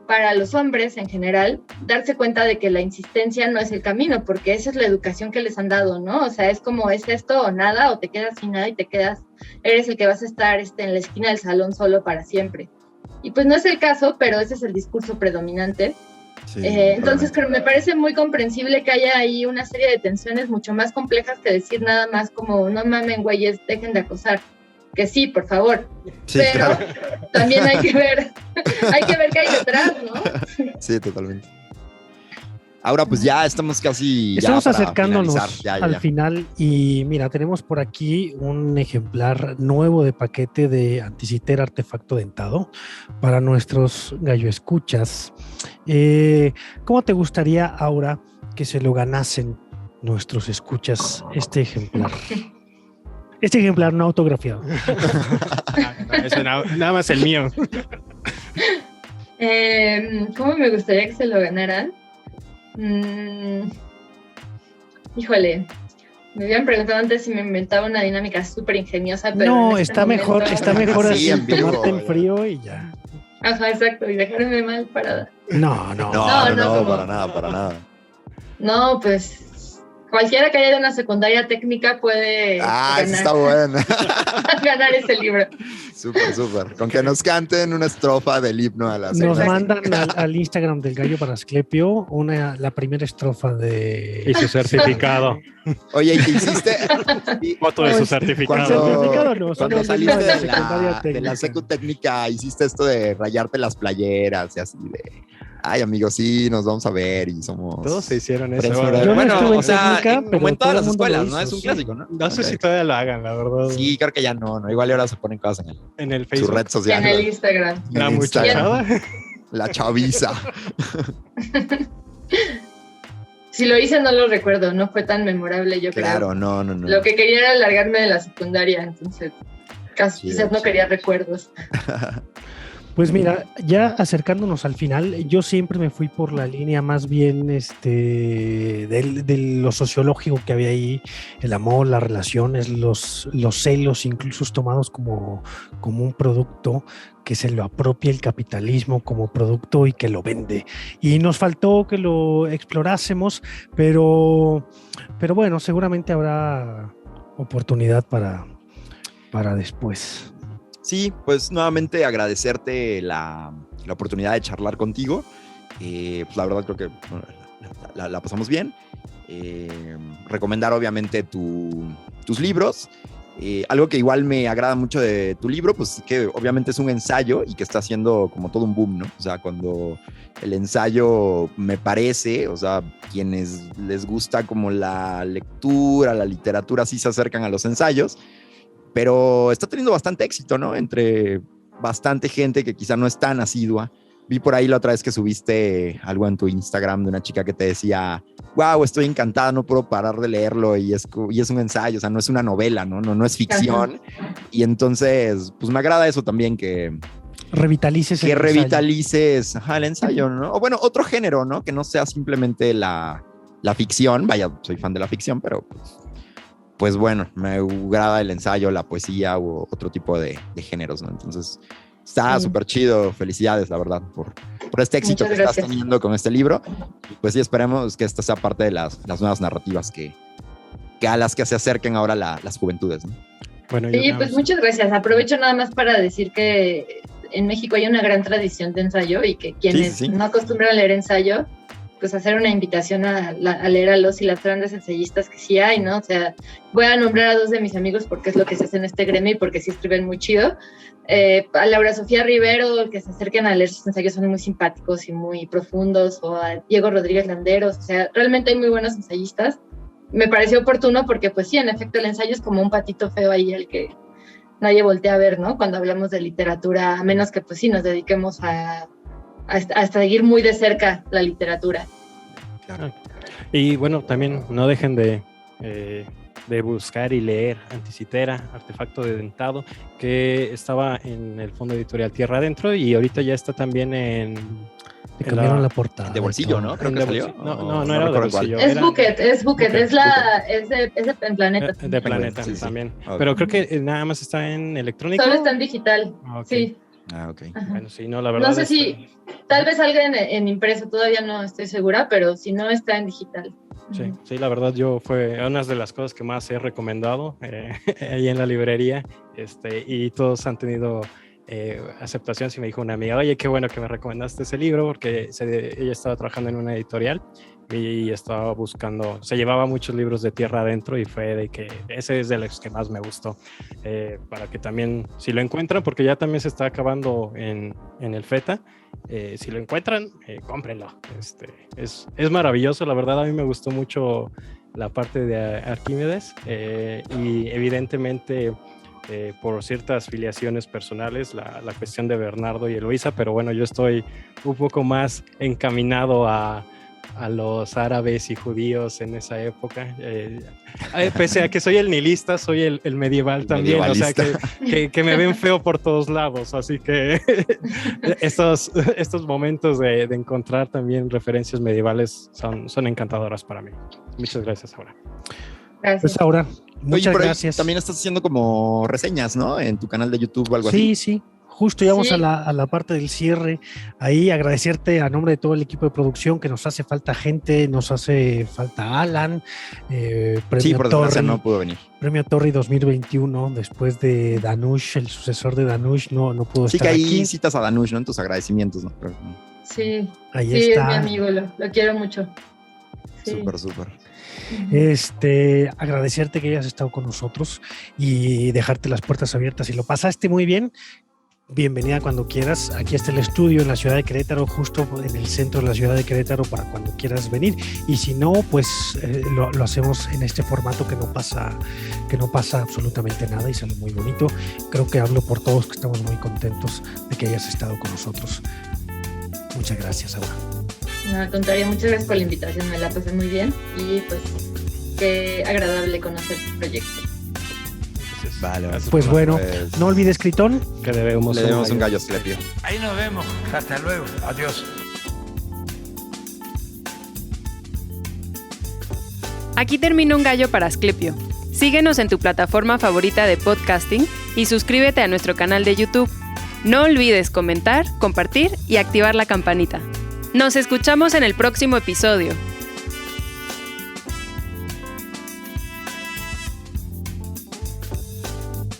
para los hombres en general darse cuenta de que la insistencia no es el camino, porque esa es la educación que les han dado, ¿no? O sea, es como, es esto o nada, o te quedas sin nada y eres el que vas a estar en la esquina del salón solo para siempre. Y pues no es el caso, pero ese es el discurso predominante. Sí, entonces me parece muy comprensible que haya ahí una serie de tensiones mucho más complejas que decir nada más como, no mamen, güeyes, dejen de acosar. Que sí, por favor. Sí, pero claro, también hay que ver qué hay detrás, ¿no? Sí, totalmente. Ahora pues ya estamos casi... Estamos acercándonos al final y mira, tenemos por aquí un ejemplar nuevo de paquete de Anticiter Artefacto Dentado para nuestros galloescuchas. ¿Cómo te gustaría, Aura, que se lo ganasen nuestros escuchas este ejemplar? Este ejemplar no autografiado. Eso nada más el mío. ¿Cómo me gustaría que se lo ganaran? Híjole, me habían preguntado antes si me inventaba una dinámica súper ingeniosa, pero no, está mejor así, tomarte en frío y ya. Ajá, exacto, y dejarme mal parada. No, para nada. No, pues cualquiera que haya de una secundaria técnica puede ganar. Está bueno. Ganar ese libro. Súper. Con que nos canten una estrofa del himno a la Nos mandan al Instagram del Gallo para Asclepio la primera estrofa de... Y su certificado. Oye, ¿y qué hiciste? Foto de su certificado. Cuando saliste de la secu técnica, hiciste esto de rayarte las playeras y así de... Ay, amigos, sí, nos vamos a ver y somos... Todos se hicieron eso. Bueno, o sea, como en todas las escuelas, ¿no? Es un clásico, ¿no? No sé si todavía lo hagan, la verdad. Sí, creo que ya no. Igual ahora se ponen cosas en el Facebook. Su red social. En el Instagram. La muchachada. La chaviza. Si lo hice no lo recuerdo, no fue tan memorable, yo creo. Claro, no. Lo que quería era largarme de la secundaria, entonces quizás no quería recuerdos. Pues mira, ya acercándonos al final, yo siempre me fui por la línea más bien de lo sociológico que había ahí, el amor, las relaciones, los celos, incluso tomados como un producto que se lo apropia el capitalismo como producto y que lo vende. Y nos faltó que lo explorásemos, pero bueno, seguramente habrá oportunidad para después. Sí, pues nuevamente agradecerte la oportunidad de charlar contigo. Pues la verdad creo que la pasamos bien. Recomendar obviamente tus libros Algo que igual me agrada mucho de tu libro, pues que obviamente es un ensayo y que está haciendo como todo un boom, ¿no? O sea, cuando el ensayo me parece, o sea, quienes les gusta como la lectura, la literatura, sí se acercan a los ensayos, pero está teniendo bastante éxito, ¿no? Entre bastante gente que quizá no es tan asidua. Vi por ahí la otra vez que subiste algo en tu Instagram de una chica que te decía, wow, estoy encantada, no puedo parar de leerlo y es un ensayo, o sea, no es una novela, no es ficción. Ajá. Y entonces, pues me agrada eso también, que revitalices el ensayo, ¿no? O bueno, otro género, ¿no? Que no sea simplemente la ficción. Vaya, soy fan de la ficción, pero pues bueno, me agrada el ensayo, la poesía u otro tipo de géneros, ¿no? Entonces, está súper chido. Felicidades, la verdad, por este éxito que estás teniendo con este libro. Y pues sí, esperemos que esta sea parte de las nuevas narrativas que a las que se acerquen ahora las juventudes, ¿no? Bueno, sí, pues muchas gracias. Aprovecho nada más para decir que en México hay una gran tradición de ensayo y que quienes no acostumbran a leer ensayo, pues hacer una invitación a leer a los y las grandes ensayistas que sí hay, ¿no? O sea, voy a nombrar a 2 de mis amigos porque es lo que se hace en este gremio y porque sí escriben muy chido. A Laura Sofía Rivero, que se acerquen a leer sus ensayos, son muy simpáticos y muy profundos, o a Diego Rodríguez Landeros, o sea, realmente hay muy buenos ensayistas. Me pareció oportuno porque, pues sí, en efecto, el ensayo es como un patito feo ahí al que nadie voltea a ver, ¿no? Cuando hablamos de literatura, a menos que, pues sí, nos dediquemos a seguir muy de cerca la literatura. Claro. Y bueno, también no dejen de buscar y leer Anticitera, Artefacto de Dentado, que estaba en el fondo editorial Tierra Adentro y ahorita ya está también en... Le cambiaron la portada. De bolsillo, ¿no? Creo que salió. No era de bolsillo. Es Bucket, es de Planeta. De Planeta también. Okay. Pero creo que nada más está en electrónico. Solo está en digital, okay. Sí. Ok. Bueno, sí, no, la verdad. No sé si, tal vez salga en impreso, todavía no estoy segura, pero si no, está en digital. Sí, la verdad fue una de las cosas que más he recomendado ahí en la librería, y todos han tenido aceptación. Sí, me dijo una amiga, oye, qué bueno que me recomendaste ese libro, porque ella estaba trabajando en una editorial y estaba buscando, se llevaba muchos libros de Tierra Adentro y fue de que ese es de los que más me gustó, para que también, si lo encuentran, porque ya también se está acabando en el FETA, si lo encuentran, cómprenlo. Es maravilloso, la verdad a mí me gustó mucho la parte de Arquímedes, y evidentemente por ciertas filiaciones personales, la cuestión de Bernardo y Eloísa, pero bueno, yo estoy un poco más encaminado a los árabes y judíos en esa época, pese a que soy el nihilista, soy el medieval también, o sea que me ven feo por todos lados, así que estos momentos de encontrar también referencias medievales son encantadoras para mí. Muchas gracias, Aura. Gracias. Pues Aura, muchas gracias. También estás haciendo como reseñas, ¿no? En tu canal de YouTube o algo así. Sí. Justo llegamos a la parte del cierre. Ahí agradecerte a nombre de todo el equipo de producción, que nos hace falta gente, nos hace falta Alan, Premio por desgracia no pudo venir. Premio Torri 2021, después de Danush, el sucesor de Danush, no pudo estar aquí. Sí, que ahí citas a Danush, ¿no? En tus agradecimientos, ¿no? Pero, sí, ahí está. Es mi amigo, lo quiero mucho. Sí. Súper. Agradecerte que hayas estado con nosotros y dejarte las puertas abiertas. Si lo pasaste muy bien, bienvenida cuando quieras. Aquí está el estudio en la ciudad de Querétaro, justo en el centro de la ciudad de Querétaro, para cuando quieras venir. Y si no, pues lo hacemos en este formato que no pasa absolutamente nada y sale muy bonito. Creo que hablo por todos que estamos muy contentos de que hayas estado con nosotros. Muchas gracias, Aura. No, al contrario, muchas gracias por la invitación, me la pasé muy bien y pues qué agradable conocer tu proyecto. Vale. Pues bueno, no olvides, Critón, que le debemos un gallo a Asclepio. Ahí nos vemos. Hasta luego. Adiós. Aquí termina Un Gallo para Asclepio. Síguenos en tu plataforma favorita de podcasting y suscríbete a nuestro canal de YouTube. No olvides comentar, compartir y activar la campanita. Nos escuchamos en el próximo episodio.